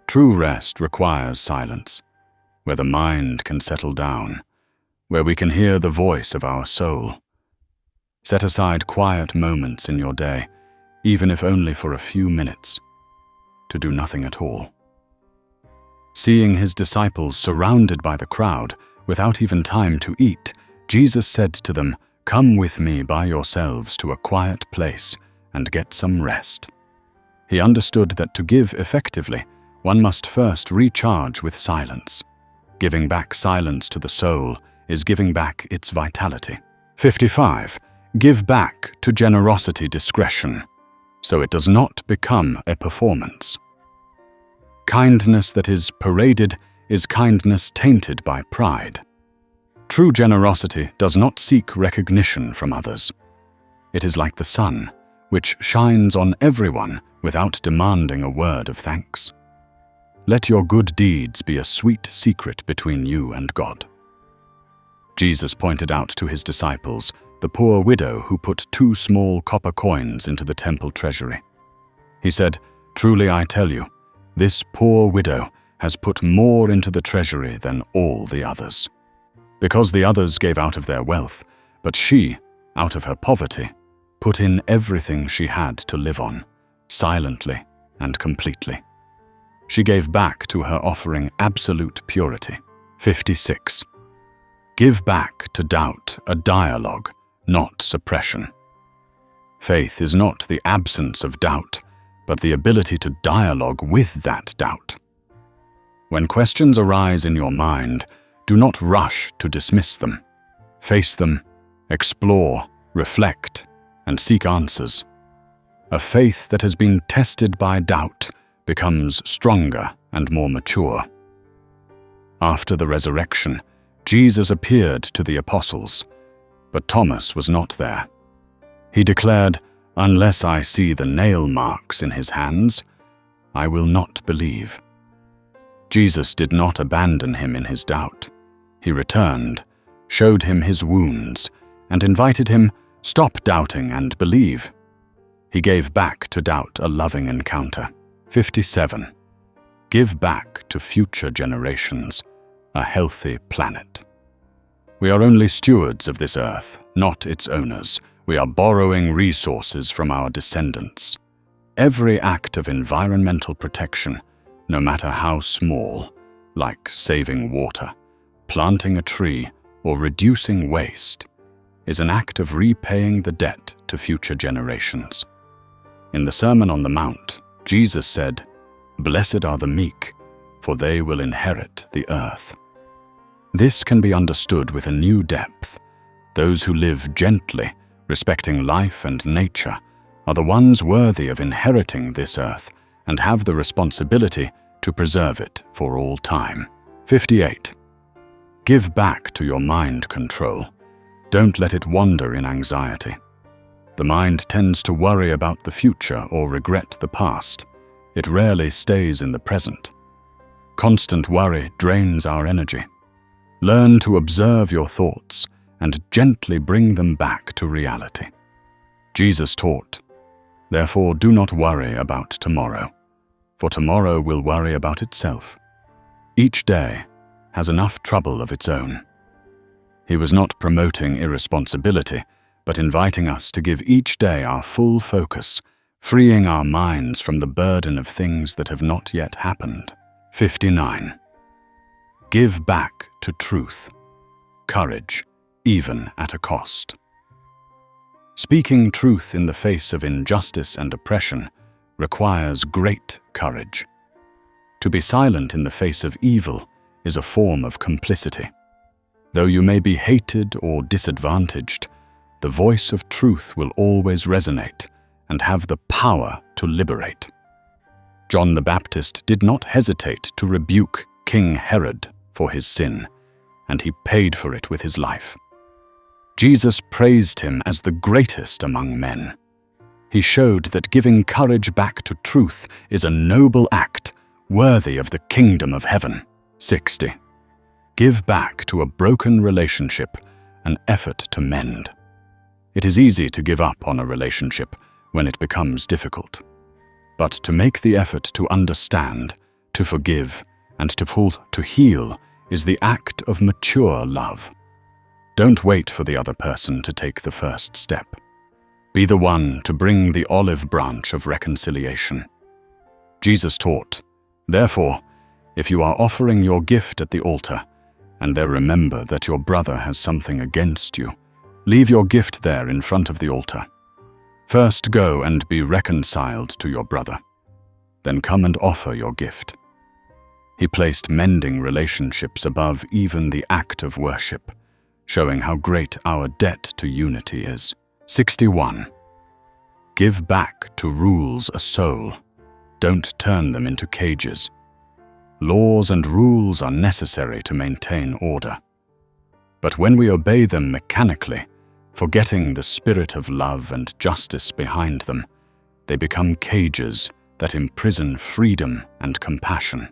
True rest requires silence, where the mind can settle down, where we can hear the voice of our soul. Set aside quiet moments in your day, even if only for a few minutes, to do nothing at all. Seeing his disciples surrounded by the crowd, without even time to eat, Jesus said to them, "Come with me by yourselves to a quiet place and get some rest." He understood that to give effectively, one must first recharge with silence. Giving back silence to the soul is giving back its vitality. 55. Give back to generosity discretion, so it does not become a performance. Kindness that is paraded is kindness tainted by pride. True generosity does not seek recognition from others. It is like the sun, which shines on everyone without demanding a word of thanks. Let your good deeds be a sweet secret between you and God. Jesus pointed out to his disciples the poor widow who put 2 small copper coins into the temple treasury. He said, "Truly I tell you, this poor widow has put more into the treasury than all the others. Because the others gave out of their wealth, but she, out of her poverty, put in everything she had to live on, silently and completely. She gave back to her offering absolute purity. 56. Give back to doubt a dialogue, not suppression. Faith is not the absence of doubt, but the ability to dialogue with that doubt. When questions arise in your mind, do not rush to dismiss them. Face them, explore, reflect, and seek answers. A faith that has been tested by doubt becomes stronger and more mature. After the resurrection, Jesus appeared to the apostles, but Thomas was not there. He declared, "Unless I see the nail marks in his hands, I will not believe." Jesus did not abandon him in his doubt. He returned, showed him his wounds, and invited him, "Stop doubting and believe." He gave back to doubt a loving encounter. 57. Give back to future generations a healthy planet. We are only stewards of this earth, not its owners. We are borrowing resources from our descendants. Every act of environmental protection, no matter how small, like saving water, planting a tree, or reducing waste, is an act of repaying the debt to future generations. In the Sermon on the Mount, Jesus said, "Blessed are the meek, for they will inherit the earth." This can be understood with a new depth. Those who live gently, respecting life and nature, are the ones worthy of inheriting this earth and have the responsibility to preserve it for all time. 58. Give back to your mind control. Don't let it wander in anxiety. The mind tends to worry about the future or regret the past. It rarely stays in the present. Constant worry drains our energy. Learn to observe your thoughts and gently bring them back to reality. Jesus taught, "Therefore do not worry about tomorrow, for tomorrow will worry about itself. Each day has enough trouble of its own." He was not promoting irresponsibility, but inviting us to give each day our full focus, freeing our minds from the burden of things that have not yet happened. 59. Give back to truth, courage, even at a cost. Speaking truth in the face of injustice and oppression requires great courage. To be silent in the face of evil is a form of complicity. Though you may be hated or disadvantaged, the voice of truth will always resonate and have the power to liberate. John the Baptist did not hesitate to rebuke King Herod for his sin, and he paid for it with his life. Jesus praised him as the greatest among men. He showed that giving courage back to truth is a noble act worthy of the kingdom of heaven. 60. Give back to a broken relationship an effort to mend. It is easy to give up on a relationship when it becomes difficult. But to make the effort to understand, to forgive, and to heal is the act of mature love. Don't wait for the other person to take the first step. Be the one to bring the olive branch of reconciliation. Jesus taught, "Therefore, if you are offering your gift at the altar, and there remember that your brother has something against you, leave your gift there in front of the altar. First go and be reconciled to your brother. Then come and offer your gift." He placed mending relationships above even the act of worship, showing how great our debt to unity is. 61. Give back to rules a soul. Don't turn them into cages. Laws and rules are necessary to maintain order. But when we obey them mechanically, forgetting the spirit of love and justice behind them, they become cages that imprison freedom and compassion.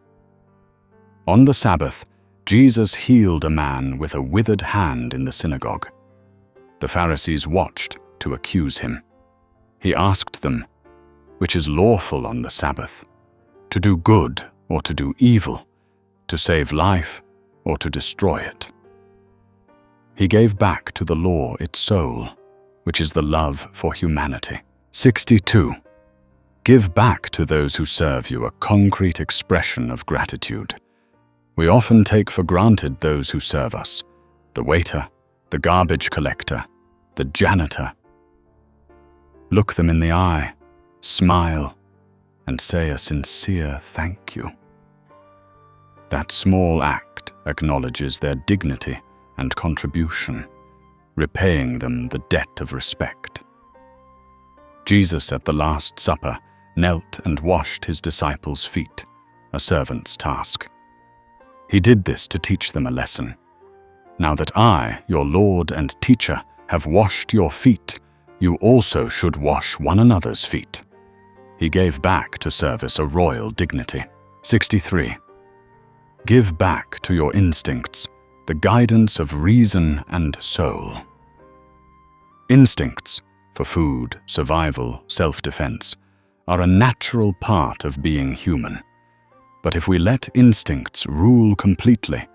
On the Sabbath, Jesus healed a man with a withered hand in the synagogue. The Pharisees watched to accuse him. He asked them, "Which is lawful on the Sabbath? To do good or to do evil? To save life or to destroy it?" He gave back to the law its soul. which is the love for humanity. 62. Give back to those who serve you a concrete expression of gratitude. We often take for granted those who serve us: the waiter, the garbage collector, the janitor. Look them in the eye, smile, and say a sincere thank you. That small act acknowledges their dignity and contribution, repaying them the debt of respect. Jesus at the Last Supper knelt and washed his disciples' feet, a servant's task. He did this to teach them a lesson. Now that I, your Lord and teacher, have washed your feet, you also should wash one another's feet. He gave back to service a royal dignity. 63. Give back to your instincts the guidance of reason and soul. Instincts, for food, survival, self-defense, are a natural part of being human. But if we let instincts rule completely,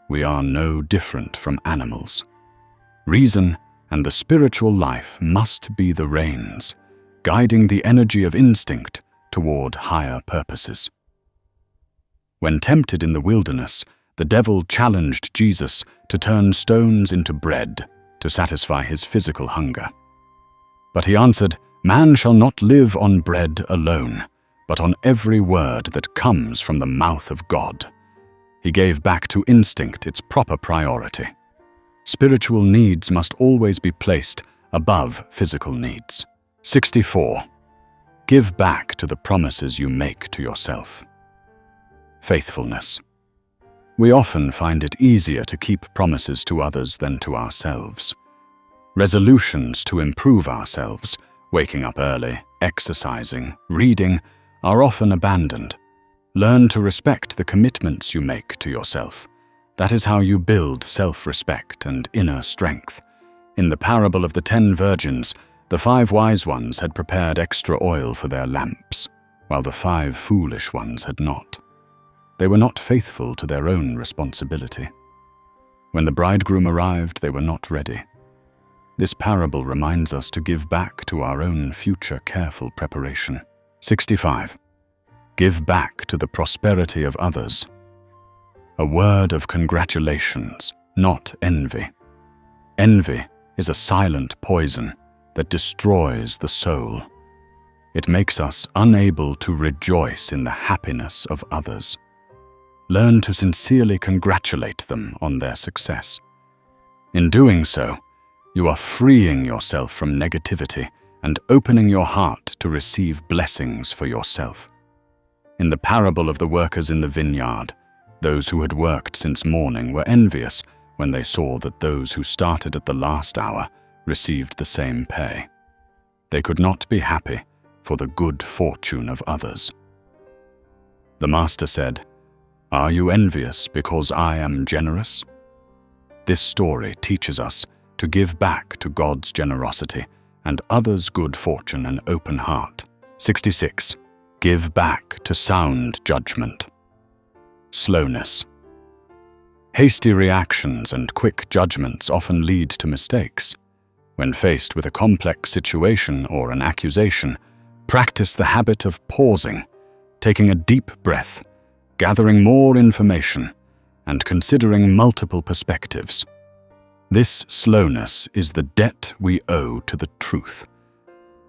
we are no different from animals. Reason and the spiritual life must be the reins, guiding the energy of instinct toward higher purposes. When tempted in the wilderness, the devil challenged Jesus to turn stones into bread to satisfy his physical hunger. But he answered, "Man shall not live on bread alone, but on every word that comes from the mouth of God." He gave back to instinct its proper priority. Spiritual needs must always be placed above physical needs. 64. Give back to the promises you make to yourself. Faithfulness. We often find it easier to keep promises to others than to ourselves. Resolutions to improve ourselves, waking up early, exercising, reading, are often abandoned. Learn to respect the commitments you make to yourself. That is how you build self-respect and inner strength. In the parable of the 10 virgins, the 5 wise ones had prepared extra oil for their lamps, while the 5 foolish ones had not. They were not faithful to their own responsibility. When the bridegroom arrived, they were not ready. This parable reminds us to give back to our own future careful preparation. 65. Give back to the prosperity of others. A word of congratulations, not envy. Envy is a silent poison that destroys the soul. It makes us unable to rejoice in the happiness of others. Learn to sincerely congratulate them on their success. In doing so, you are freeing yourself from negativity and opening your heart to receive blessings for yourself. In the parable of the workers in the vineyard, those who had worked since morning were envious when they saw that those who started at the last hour received the same pay. They could not be happy for the good fortune of others. The master said, "Are you envious because I am generous?" This story teaches us to give back to God's generosity and others' good fortune and open heart. 66. Give back to sound judgment. Slowness. Hasty reactions and quick judgments often lead to mistakes. When faced with a complex situation or an accusation, practice the habit of pausing, taking a deep breath, gathering more information, and considering multiple perspectives. This slowness is the debt we owe to the truth.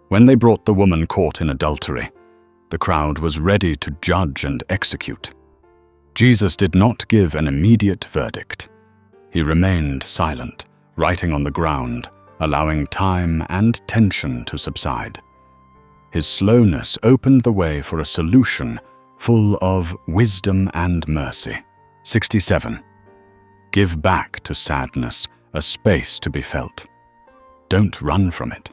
When they brought the woman caught in adultery, the crowd was ready to judge and execute. Jesus did not give an immediate verdict. He remained silent, writing on the ground, allowing time and tension to subside. His slowness opened the way for a solution full of wisdom and mercy. 67. Give back to sadness a space to be felt. Don't run from it.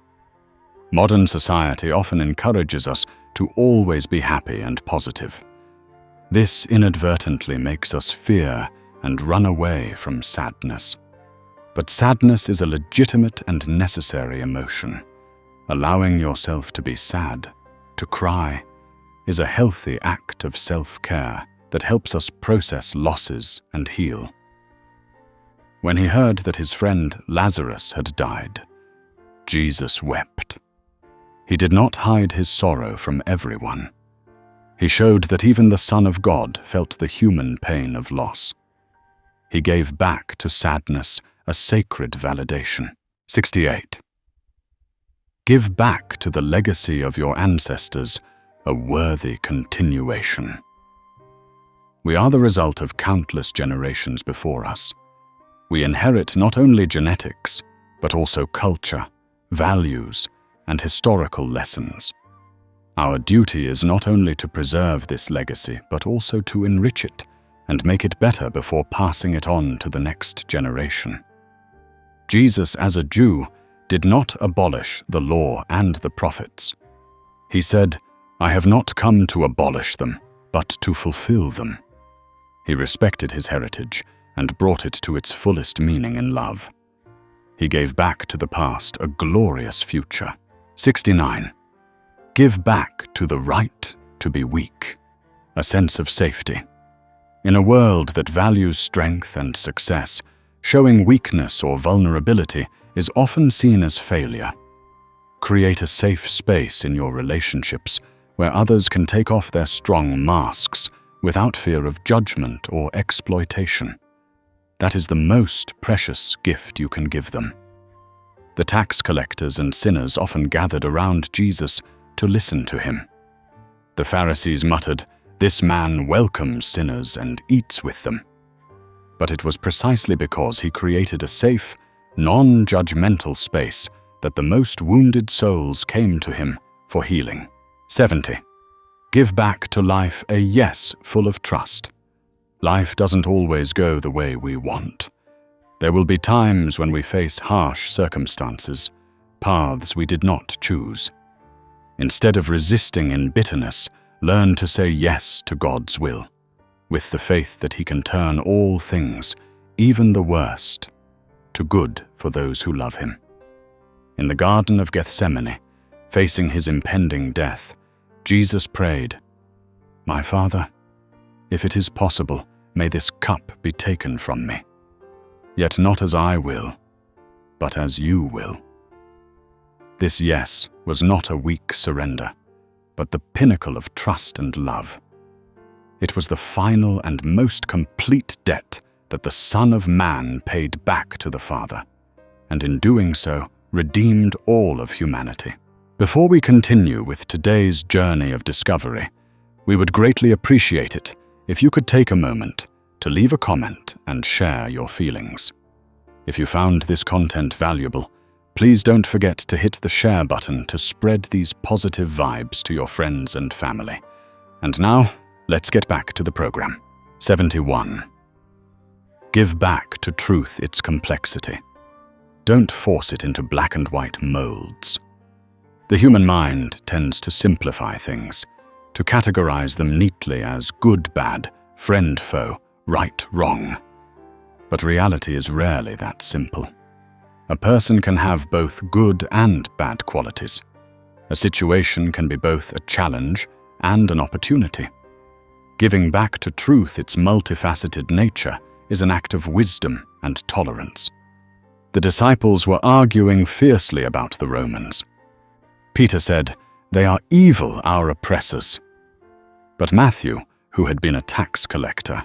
Modern society often encourages us to always be happy and positive. This inadvertently makes us fear and run away from sadness. But sadness is a legitimate and necessary emotion. Allowing yourself to be sad, to cry, is a healthy act of self-care that helps us process losses and heal. When he heard that his friend Lazarus had died, Jesus wept. He did not hide his sorrow from everyone. He showed that even the Son of God felt the human pain of loss. He gave back to sadness a sacred validation. 68. Give back to the legacy of your ancestors a worthy continuation. We are the result of countless generations before us. We inherit not only genetics, but also culture, values, and historical lessons. Our duty is not only to preserve this legacy, but also to enrich it and make it better before passing it on to the next generation. Jesus, as a Jew, did not abolish the law and the prophets. He said, "I have not come to abolish them, but to fulfill them." He respected his heritage and brought it to its fullest meaning in love. He gave back to the past a glorious future. 69. Give back to the right to be weak, a sense of safety. In a world that values strength and success, showing weakness or vulnerability is often seen as failure. Create a safe space in your relationships where others can take off their strong masks without fear of judgment or exploitation. That is the most precious gift you can give them. The tax collectors and sinners often gathered around Jesus to listen to him. The Pharisees muttered, "This man welcomes sinners and eats with them." But it was precisely because he created a safe, non-judgmental space that the most wounded souls came to him for healing. 70. Give back to life a yes full of trust. Life doesn't always go the way we want. There will be times when we face harsh circumstances, paths we did not choose. Instead of resisting in bitterness, learn to say yes to God's will, with the faith that he can turn all things, even the worst, to good for those who love him. In the Garden of Gethsemane, facing his impending death, Jesus prayed, "My Father, if it is possible, may this cup be taken from me. Yet not as I will, but as you will." This yes was not a weak surrender, but the pinnacle of trust and love. It was the final and most complete debt that the Son of Man paid back to the Father, and in doing so, redeemed all of humanity. Before we continue with today's journey of discovery, we would greatly appreciate it if you could take a moment to leave a comment and share your feelings. If you found this content valuable, please don't forget to hit the share button to spread these positive vibes to your friends and family. And now, let's get back to the program. 71. Give back to truth its complexity. Don't force it into black and white molds. The human mind tends to simplify things, to categorize them neatly as good, bad, friend, foe, right, wrong. But reality is rarely that simple. A person can have both good and bad qualities. A situation can be both a challenge and an opportunity. Giving back to truth its multifaceted nature is an act of wisdom and tolerance. The disciples were arguing fiercely about the Romans. Peter said, "They are evil, our oppressors." But Matthew, who had been a tax collector,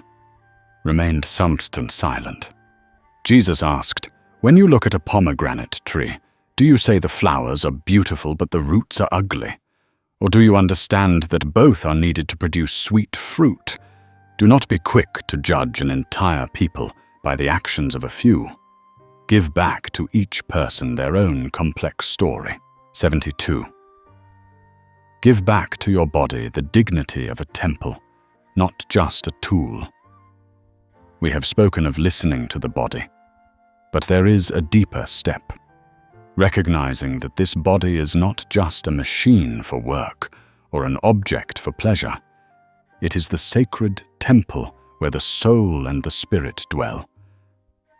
remained sumped and silent. Jesus asked, "When you look at a pomegranate tree, do you say the flowers are beautiful but the roots are ugly? Or do you understand that both are needed to produce sweet fruit? Do not be quick to judge an entire people by the actions of a few. Give back to each person their own complex story." 72. Give back to your body the dignity of a temple, not just a tool. We have spoken of listening to the body, but there is a deeper step. Recognizing that this body is not just a machine for work or an object for pleasure. It is the sacred temple where the soul and the spirit dwell.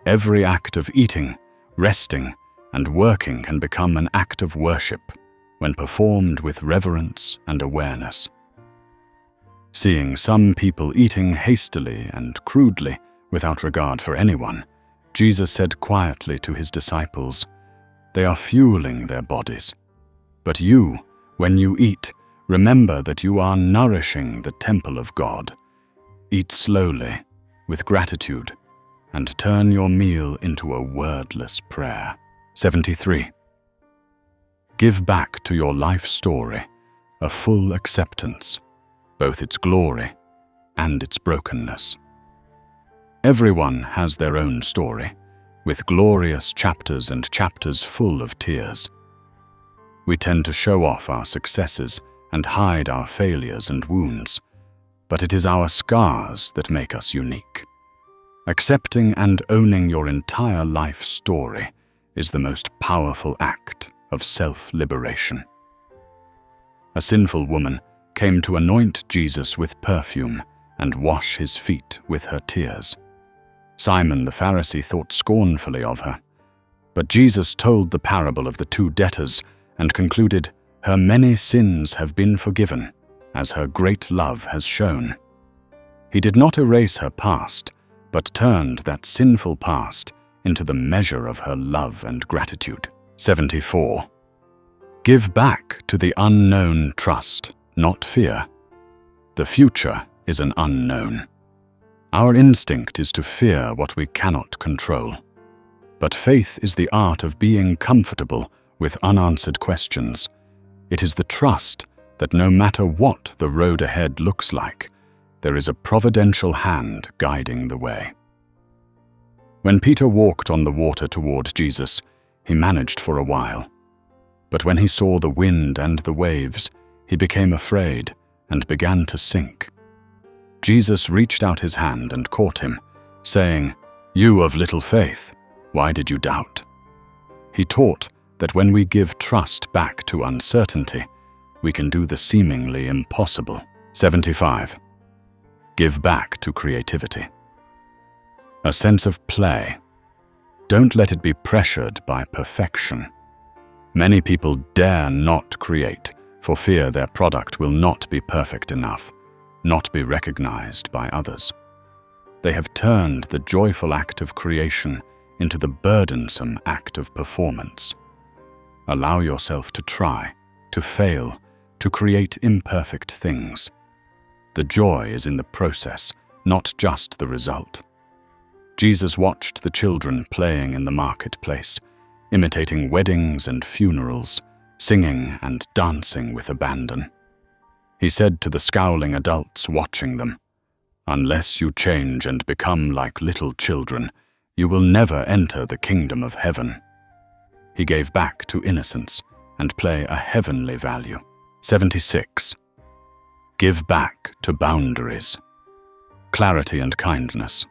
Every act of eating, resting, and working can become an act of worship when performed with reverence and awareness. Seeing some people eating hastily and crudely without regard for anyone, Jesus said quietly to his disciples, They are fueling their bodies. But you, when you eat, remember that you are nourishing the temple of God. Eat slowly, with gratitude, and turn your meal into a wordless prayer. 73. Give back to your life story a full acceptance, both its glory and its brokenness. Everyone has their own story, with glorious chapters and chapters full of tears. We tend to show off our successes and hide our failures and wounds, but it is our scars that make us unique. Accepting and owning your entire life story is the most powerful act of self-liberation. A sinful woman came to anoint Jesus with perfume and wash his feet with her tears. Simon the Pharisee thought scornfully of her, but Jesus told the parable of the two debtors and concluded, "Her many sins have been forgiven, as her great love has shown." He did not erase her past, but turned that sinful past into the measure of her love and gratitude. 74. Give back to the unknown trust, not fear. The future is an unknown. Our instinct is to fear what we cannot control. But faith is the art of being comfortable with unanswered questions. It is the trust that no matter what the road ahead looks like, there is a providential hand guiding the way. When Peter walked on the water toward Jesus, he managed for a while. But when he saw the wind and the waves, he became afraid and began to sink. Jesus reached out his hand and caught him, saying, "You of little faith, why did you doubt?" He taught that when we give trust back to uncertainty, we can do the seemingly impossible. 75. Give back to creativity. A sense of play. Don't let it be pressured by perfection. Many people dare not create for fear their product will not be perfect enough, not be recognized by others. They have turned the joyful act of creation into the burdensome act of performance. Allow yourself to try, to fail, to create imperfect things. The joy is in the process, not just the result. Jesus watched the children playing in the marketplace, imitating weddings and funerals, singing and dancing with abandon. He said to the scowling adults watching them, "Unless you change and become like little children, you will never enter the kingdom of heaven." He gave back to innocence and play a heavenly value. 76. Give back to boundaries. Clarity and kindness.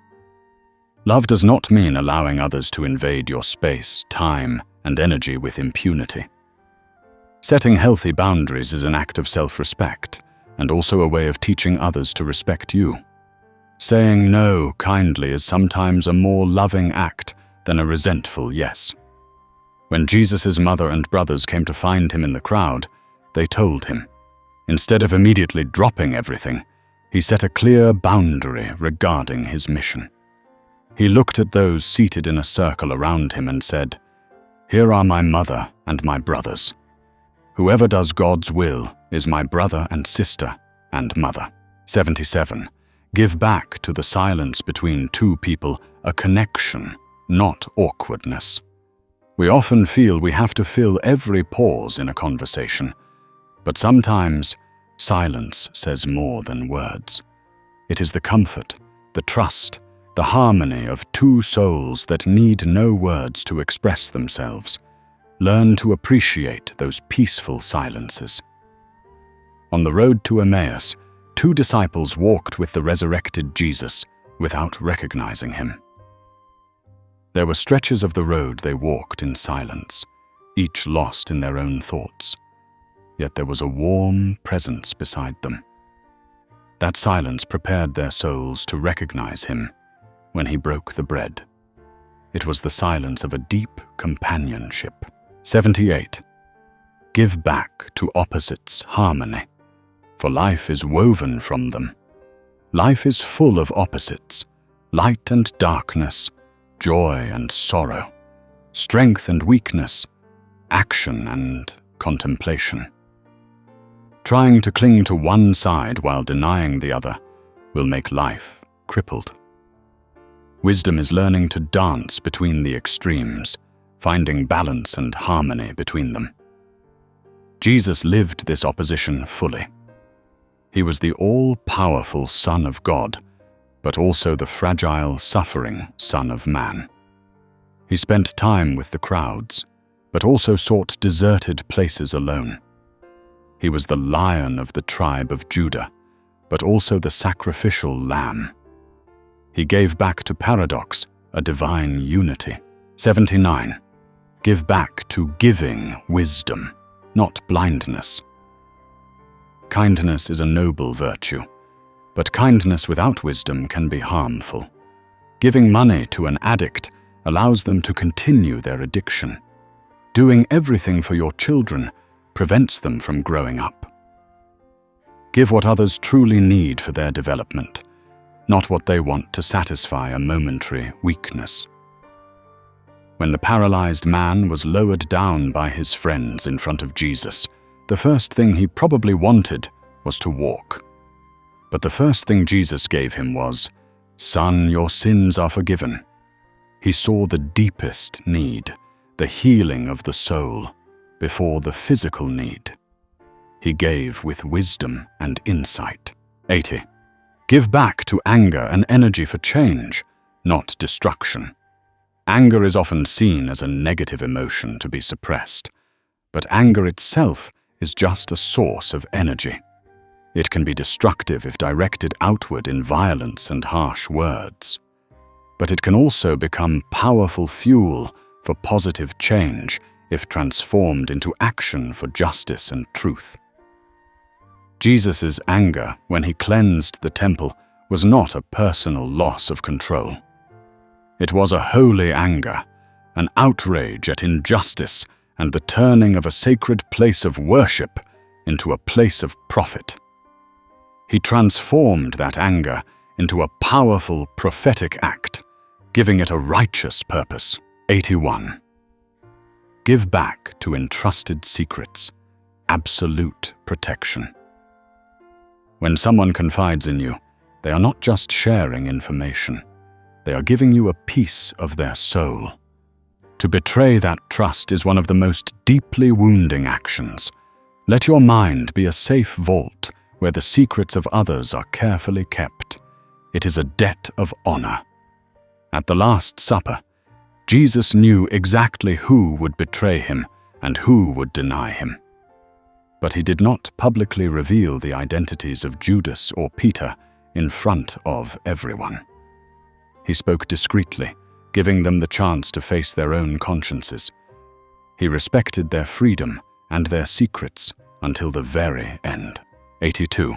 Love does not mean allowing others to invade your space, time, and energy with impunity. Setting healthy boundaries is an act of self-respect and also a way of teaching others to respect you. Saying no kindly is sometimes a more loving act than a resentful yes. When Jesus' mother and brothers came to find him in the crowd, they told him. Instead of immediately dropping everything, he set a clear boundary regarding his mission. He looked at those seated in a circle around him and said, "Here are my mother and my brothers. Whoever does God's will is my brother and sister and mother." 77. Give back to the silence between two people a connection, not awkwardness. We often feel we have to fill every pause in a conversation, but sometimes silence says more than words. It is the comfort, the trust, the harmony of two souls that need no words to express themselves. Learn to appreciate those peaceful silences. On the road to Emmaus, two disciples walked with the resurrected Jesus without recognizing him. There were stretches of the road they walked in silence, each lost in their own thoughts. Yet there was a warm presence beside them. That silence prepared their souls to recognize him when he broke the bread. It was the silence of a deep companionship. 78. Give back to opposites harmony, for life is woven from them. Life is full of opposites, light and darkness, joy and sorrow, strength and weakness, action and contemplation. Trying to cling to one side while denying the other will make life crippled. Wisdom is learning to dance between the extremes, finding balance and harmony between them. Jesus lived this opposition fully. He was the all-powerful Son of God, but also the fragile, suffering Son of Man. He spent time with the crowds, but also sought deserted places alone. He was the Lion of the tribe of Judah, but also the sacrificial Lamb. He gave back to paradox a divine unity. 79. Give back to giving wisdom, not blindness. Kindness is a noble virtue, but kindness without wisdom can be harmful. Giving money to an addict allows them to continue their addiction. Doing everything for your children prevents them from growing up. Give what others truly need for their development, not what they want to satisfy a momentary weakness. When the paralyzed man was lowered down by his friends in front of Jesus, the first thing he probably wanted was to walk. But the first thing Jesus gave him was, "Son, your sins are forgiven." He saw the deepest need, the healing of the soul, before the physical need. He gave with wisdom and insight. 80. Give back to anger an energy for change, not destruction. Anger is often seen as a negative emotion to be suppressed, but anger itself is just a source of energy. It can be destructive if directed outward in violence and harsh words, but it can also become powerful fuel for positive change if transformed into action for justice and truth. Jesus' anger when he cleansed the temple was not a personal loss of control. It was a holy anger, an outrage at injustice and the turning of a sacred place of worship into a place of profit. He transformed that anger into a powerful prophetic act, giving it a righteous purpose. 81. Give back to entrusted secrets, absolute protection. When someone confides in you, they are not just sharing information. They are giving you a piece of their soul. To betray that trust is one of the most deeply wounding actions. Let your mind be a safe vault where the secrets of others are carefully kept. It is a debt of honor. At the Last Supper, Jesus knew exactly who would betray him and who would deny him. But he did not publicly reveal the identities of Judas or Peter in front of everyone. He spoke discreetly, giving them the chance to face their own consciences. He respected their freedom and their secrets until the very end. 82.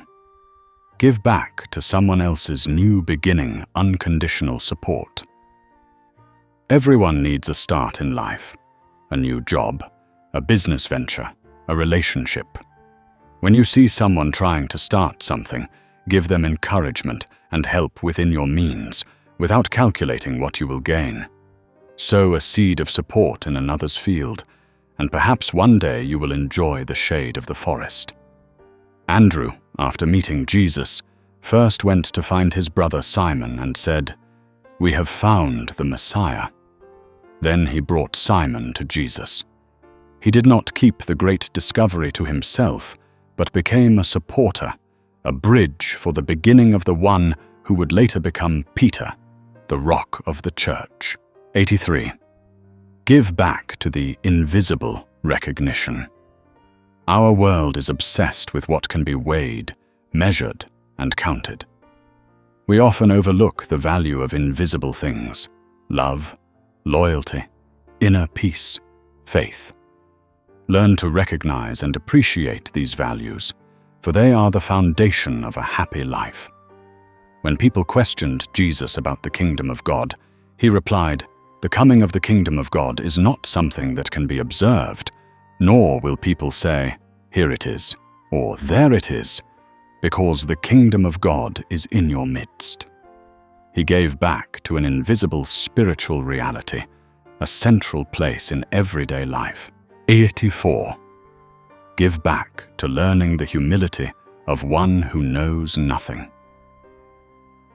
Give back to someone else's new beginning unconditional support. Everyone needs a start in life, a new job, a business venture, a relationship. When you see someone trying to start something, give them encouragement and help within your means, without calculating what you will gain. Sow a seed of support in another's field, and perhaps one day you will enjoy the shade of the forest. Andrew, after meeting Jesus, first went to find his brother Simon and said, "We have found the Messiah." Then he brought Simon to Jesus. He did not keep the great discovery to himself, but became a supporter, a bridge for the beginning of the one who would later become Peter, the rock of the church. 83. Give back to the invisible recognition. Our world is obsessed with what can be weighed, measured, and counted. We often overlook the value of invisible things: love, loyalty, inner peace, faith. Learn to recognize and appreciate these values, for they are the foundation of a happy life. When people questioned Jesus about the kingdom of God, he replied, "The coming of the kingdom of God is not something that can be observed, nor will people say, 'Here it is,' or 'There it is,' because the kingdom of God is in your midst." He gave back to an invisible spiritual reality, a central place in everyday life. 84. Give back to learning the humility of one who knows nothing.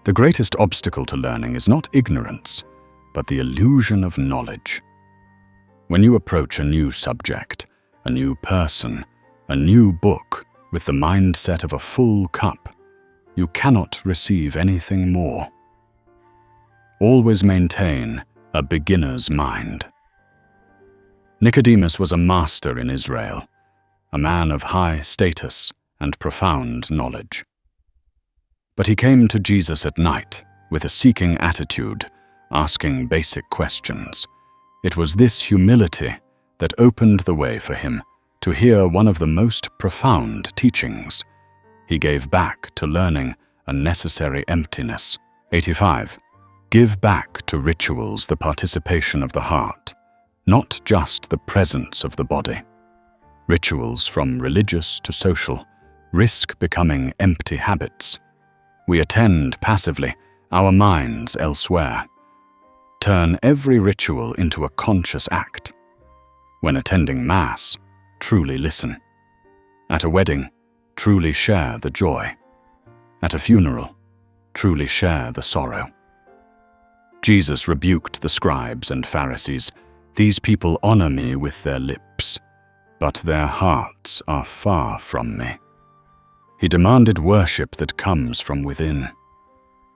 The greatest obstacle to learning is not ignorance, but the illusion of knowledge. When you approach a new subject, a new person, a new book with the mindset of a full cup, you cannot receive anything more. Always maintain a beginner's mind. Nicodemus was a master in Israel, a man of high status and profound knowledge. But he came to Jesus at night with a seeking attitude, asking basic questions. It was this humility that opened the way for him to hear one of the most profound teachings. He gave back to learning a necessary emptiness. 85. Give back to rituals the participation of the heart, not just the presence of the body. Rituals, from religious to social, risk becoming empty habits. We attend passively, our minds elsewhere. Turn every ritual into a conscious act. When attending Mass, truly listen. At a wedding, truly share the joy. At a funeral, truly share the sorrow. Jesus rebuked the scribes and Pharisees. These people honor me with their lips, but their hearts are far from me. He demanded worship that comes from within.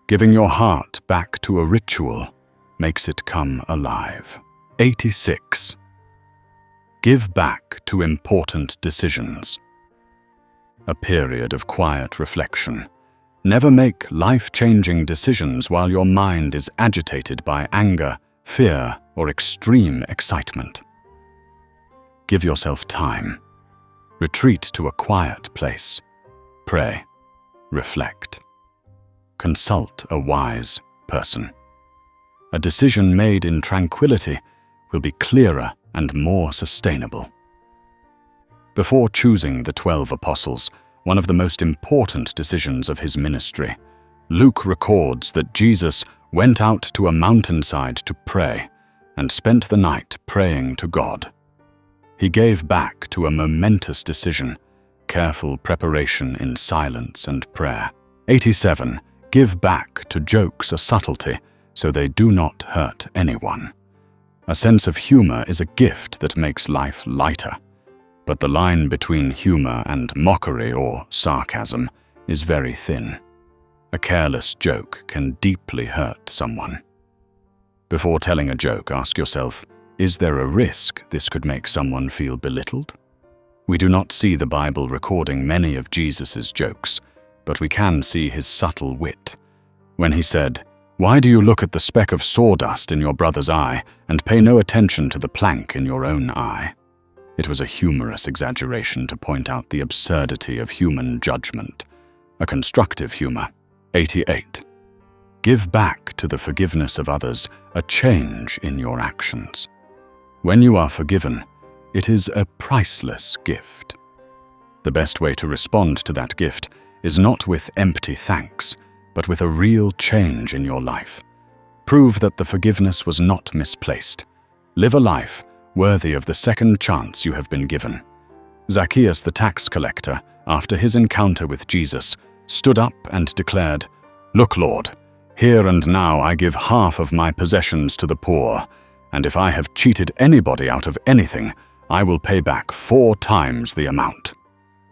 Giving your heart back to a ritual makes it come alive. 86. Give back to important decisions. A period of quiet reflection. Never make life-changing decisions while your mind is agitated by anger, fear, or extreme excitement. Give yourself time. Retreat to a quiet place. Pray. Reflect. Consult a wise person. A decision made in tranquility will be clearer and more sustainable. Before choosing the 12 apostles, one of the most important decisions of his ministry, Luke records that Jesus went out to a mountainside to pray and spent the night praying to God. He gave back to a momentous decision, careful preparation in silence and prayer. 87. Give back to jokes a subtlety so they do not hurt anyone. A sense of humor is a gift that makes life lighter, but the line between humor and mockery or sarcasm is very thin. A careless joke can deeply hurt someone. Before telling a joke, ask yourself, is there a risk this could make someone feel belittled? We do not see the Bible recording many of Jesus' jokes, but we can see his subtle wit. When he said, "Why do you look at the speck of sawdust in your brother's eye and pay no attention to the plank in your own eye?" It was a humorous exaggeration to point out the absurdity of human judgment, a constructive humor. 88. Give back to the forgiveness of others a change in your actions. When you are forgiven, it is a priceless gift. The best way to respond to that gift is not with empty thanks, but with a real change in your life. Prove that the forgiveness was not misplaced. Live a life worthy of the second chance you have been given. Zacchaeus the tax collector, after his encounter with Jesus, stood up and declared, "Look, Lord, here and now I give half of my possessions to the poor, and if I have cheated anybody out of anything, I will pay back 4 times the amount."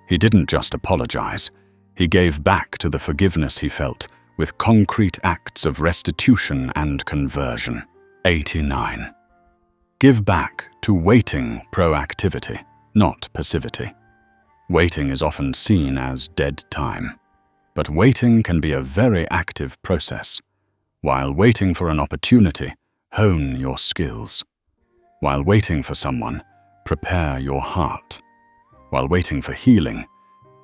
He didn't just apologize. He gave back to the forgiveness he felt with concrete acts of restitution and conversion. 89. Give back to waiting proactivity, not passivity. Waiting is often seen as dead time, but waiting can be a very active process. While waiting for an opportunity, hone your skills. While waiting for someone, prepare your heart. While waiting for healing,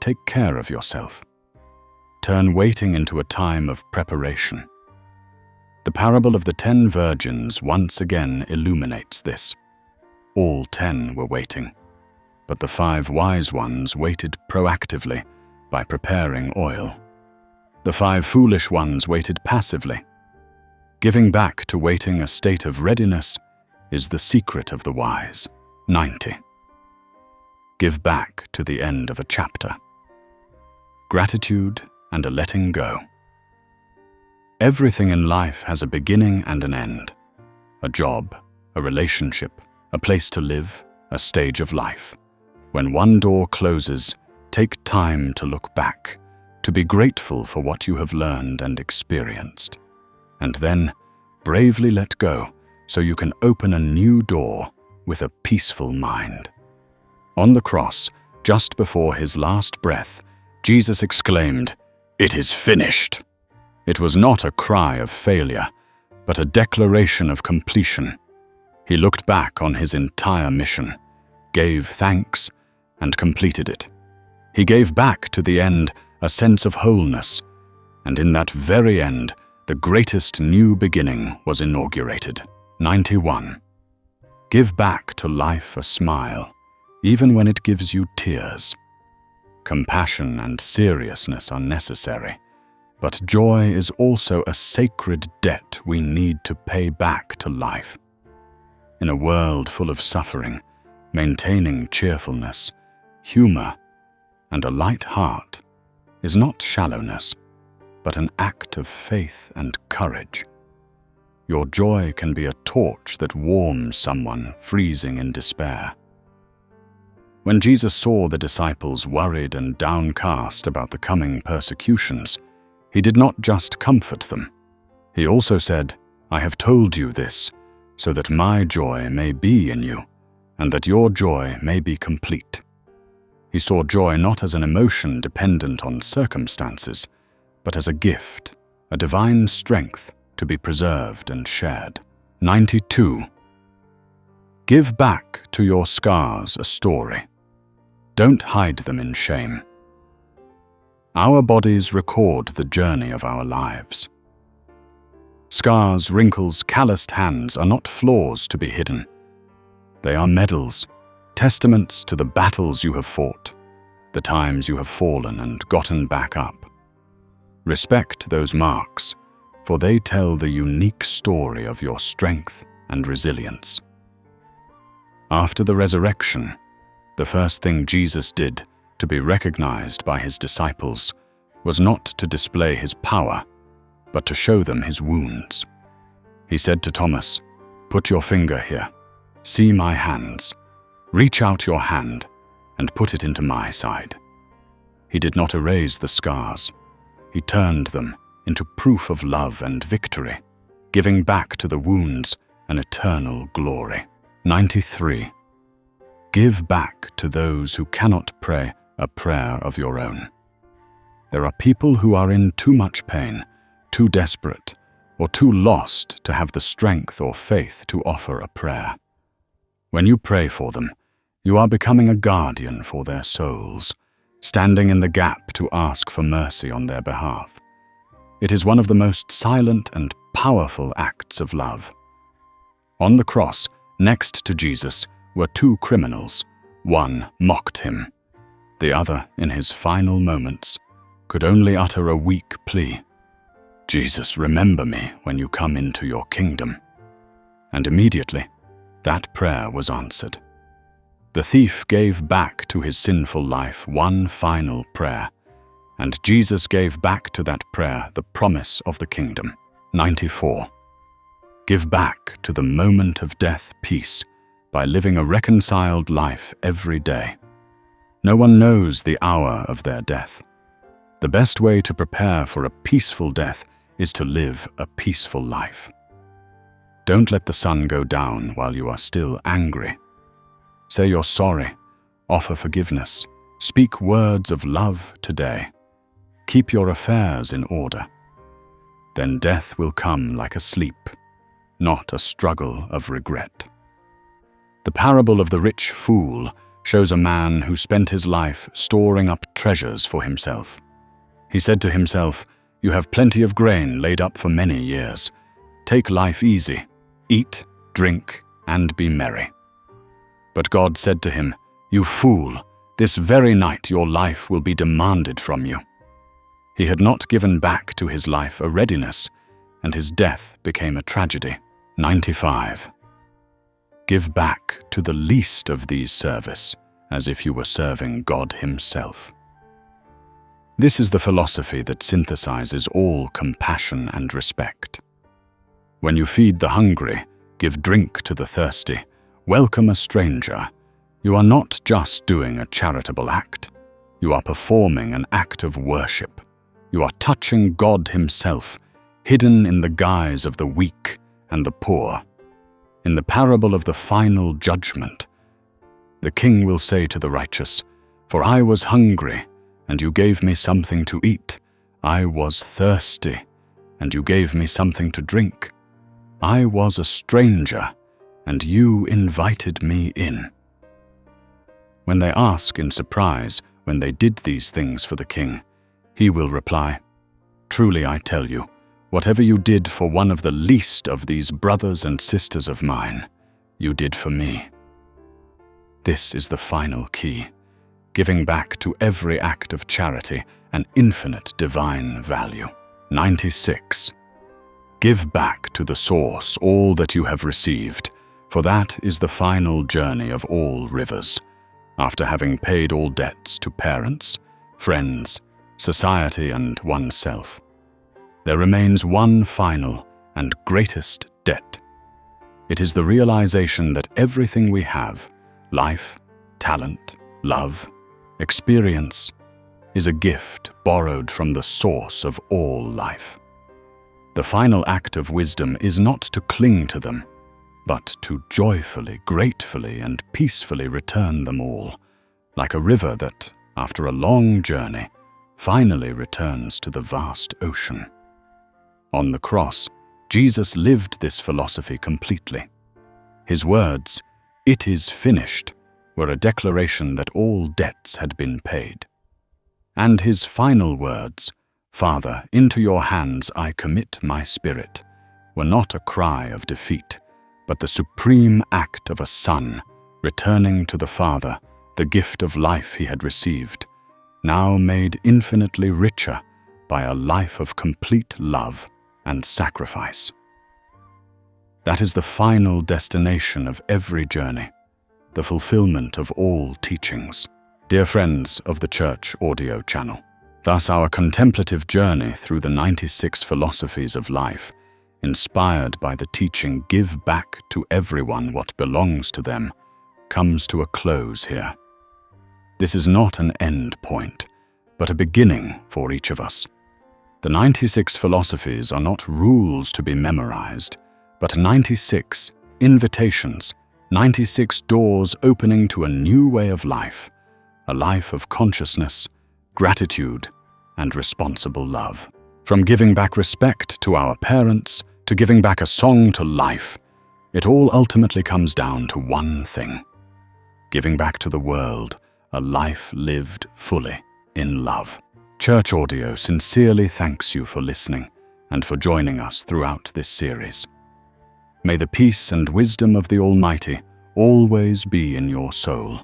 take care of yourself. Turn waiting into a time of preparation. The parable of the 10 virgins once again illuminates this. All 10 were waiting, but the 5 wise ones waited proactively by preparing oil. The 5 foolish ones waited passively. Giving back to waiting a state of readiness is the secret of the wise. 90. Give back to the end of a chapter. Gratitude and a letting go. Everything in life has a beginning and an end. A job, a relationship, a place to live, a stage of life. When one door closes, take time to look back, to be grateful for what you have learned and experienced. And then, bravely let go so you can open a new door with a peaceful mind. On the cross, just before his last breath, Jesus exclaimed, "It is finished." It was not a cry of failure, but a declaration of completion. He looked back on his entire mission, gave thanks, and completed it. He gave back to the end a sense of wholeness, and in that very end, the greatest new beginning was inaugurated. 91. Give back to life a smile, even when it gives you tears. Compassion and seriousness are necessary, but joy is also a sacred debt we need to pay back to life. In a world full of suffering, maintaining cheerfulness, humor, and a light heart is not shallowness, but an act of faith and courage. Your joy can be a torch that warms someone freezing in despair. When Jesus saw the disciples worried and downcast about the coming persecutions, he did not just comfort them. He also said, "I have told you this, so that my joy may be in you, and that your joy may be complete." He saw joy not as an emotion dependent on circumstances, but as a gift, a divine strength to be preserved and shared. 92. Give back to your scars a story. Don't hide them in shame. Our bodies record the journey of our lives. Scars, wrinkles, calloused hands are not flaws to be hidden. They are medals, testaments to the battles you have fought, the times you have fallen and gotten back up. Respect those marks, for they tell the unique story of your strength and resilience. After the resurrection, the first thing Jesus did to be recognized by his disciples was not to display his power, but to show them his wounds. He said to Thomas, "Put your finger here. See my hands. Reach out your hand and put it into my side." He did not erase the scars. He turned them into proof of love and victory, giving back to the wounds an eternal glory. 93. Give back to those who cannot pray a prayer of your own. There are people who are in too much pain, too desperate, or too lost to have the strength or faith to offer a prayer. When you pray for them, you are becoming a guardian for their souls, standing in the gap to ask for mercy on their behalf. It is one of the most silent and powerful acts of love. On the cross, next to Jesus, were two criminals. One mocked him. The other, in his final moments, could only utter a weak plea. "Jesus, remember me when you come into your kingdom." And immediately, that prayer was answered. The thief gave back to his sinful life one final prayer, and Jesus gave back to that prayer the promise of the kingdom. 94. Give back to the moment of death peace by living a reconciled life every day. No one knows the hour of their death. The best way to prepare for a peaceful death is to live a peaceful life. Don't let the sun go down while you are still angry. Say you're sorry, offer forgiveness, speak words of love today. Keep your affairs in order. Then death will come like a sleep, not a struggle of regret. The parable of the rich fool shows a man who spent his life storing up treasures for himself. He said to himself, "You have plenty of grain laid up for many years. Take life easy, eat, drink, and be merry." But God said to him, "You fool, this very night your life will be demanded from you." He had not given back to his life a readiness, and his death became a tragedy. 95. Give back to the least of these service, as if you were serving God Himself. This is the philosophy that synthesizes all compassion and respect. When you feed the hungry, give drink to the thirsty, welcome a stranger, you are not just doing a charitable act. You are performing an act of worship. You are touching God Himself, hidden in the guise of the weak and the poor. In the parable of the final judgment, the king will say to the righteous, "For I was hungry, and you gave me something to eat. I was thirsty, and you gave me something to drink. I was a stranger, and you invited me in." When they ask in surprise when they did these things for the king, he will reply, "Truly I tell you, whatever you did for one of the least of these brothers and sisters of mine, you did for me." This is the final key, giving back to every act of charity an infinite divine value. 96. Give back to the source all that you have received, for that is the final journey of all rivers. After having paid all debts to parents, friends, society, and oneself, there remains one final and greatest debt. It is the realization that everything we have, life, talent, love, experience, is a gift borrowed from the source of all life. The final act of wisdom is not to cling to them, but to joyfully, gratefully, and peacefully return them all, like a river that, after a long journey, finally returns to the vast ocean. On the cross, Jesus lived this philosophy completely. His words, "It is finished," were a declaration that all debts had been paid. And his final words, "Father, into your hands I commit my spirit," were not a cry of defeat, but the supreme act of a son returning to the Father the gift of life he had received, now made infinitely richer by a life of complete love and sacrifice. That is the final destination of every journey, the fulfillment of all teachings. Dear friends of the Church audio channel, thus our contemplative journey through the 96 philosophies of life, inspired by the teaching "Give back to everyone what belongs to them," comes to a close here. This is not an end point, but a beginning for each of us. The 96 philosophies are not rules to be memorized, but 96 invitations, 96 doors opening to a new way of life, a life of consciousness, gratitude, and responsible love. From giving back respect to our parents to giving back a song to life, it all ultimately comes down to one thing: giving back to the world a life lived fully in love. Church Audio sincerely thanks you for listening and for joining us throughout this series. May the peace and wisdom of the Almighty always be in your soul,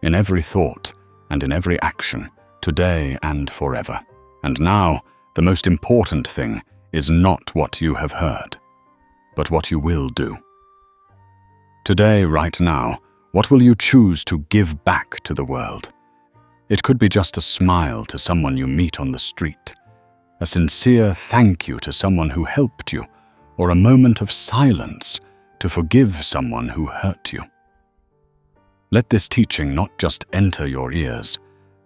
in every thought and in every action, today and forever. And now, the most important thing is not what you have heard, but what you will do. Today, right now, what will you choose to give back to the world? It could be just a smile to someone you meet on the street, a sincere thank you to someone who helped you, or a moment of silence to forgive someone who hurt you. Let this teaching not just enter your ears,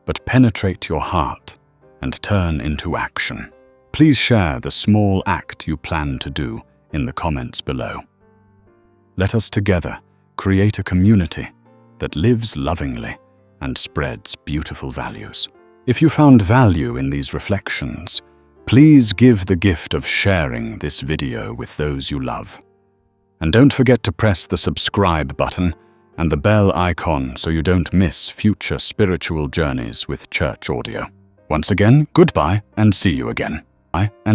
but penetrate your heart and turn into action. Please share the small act you plan to do in the comments below. Let us together create a community that lives lovingly and spreads beautiful values. If you found value in these reflections, please give the gift of sharing this video with those you love. And don't forget to press the subscribe button and the bell icon so you don't miss future spiritual journeys with Church Audio. Once again, goodbye and see you again. Bye and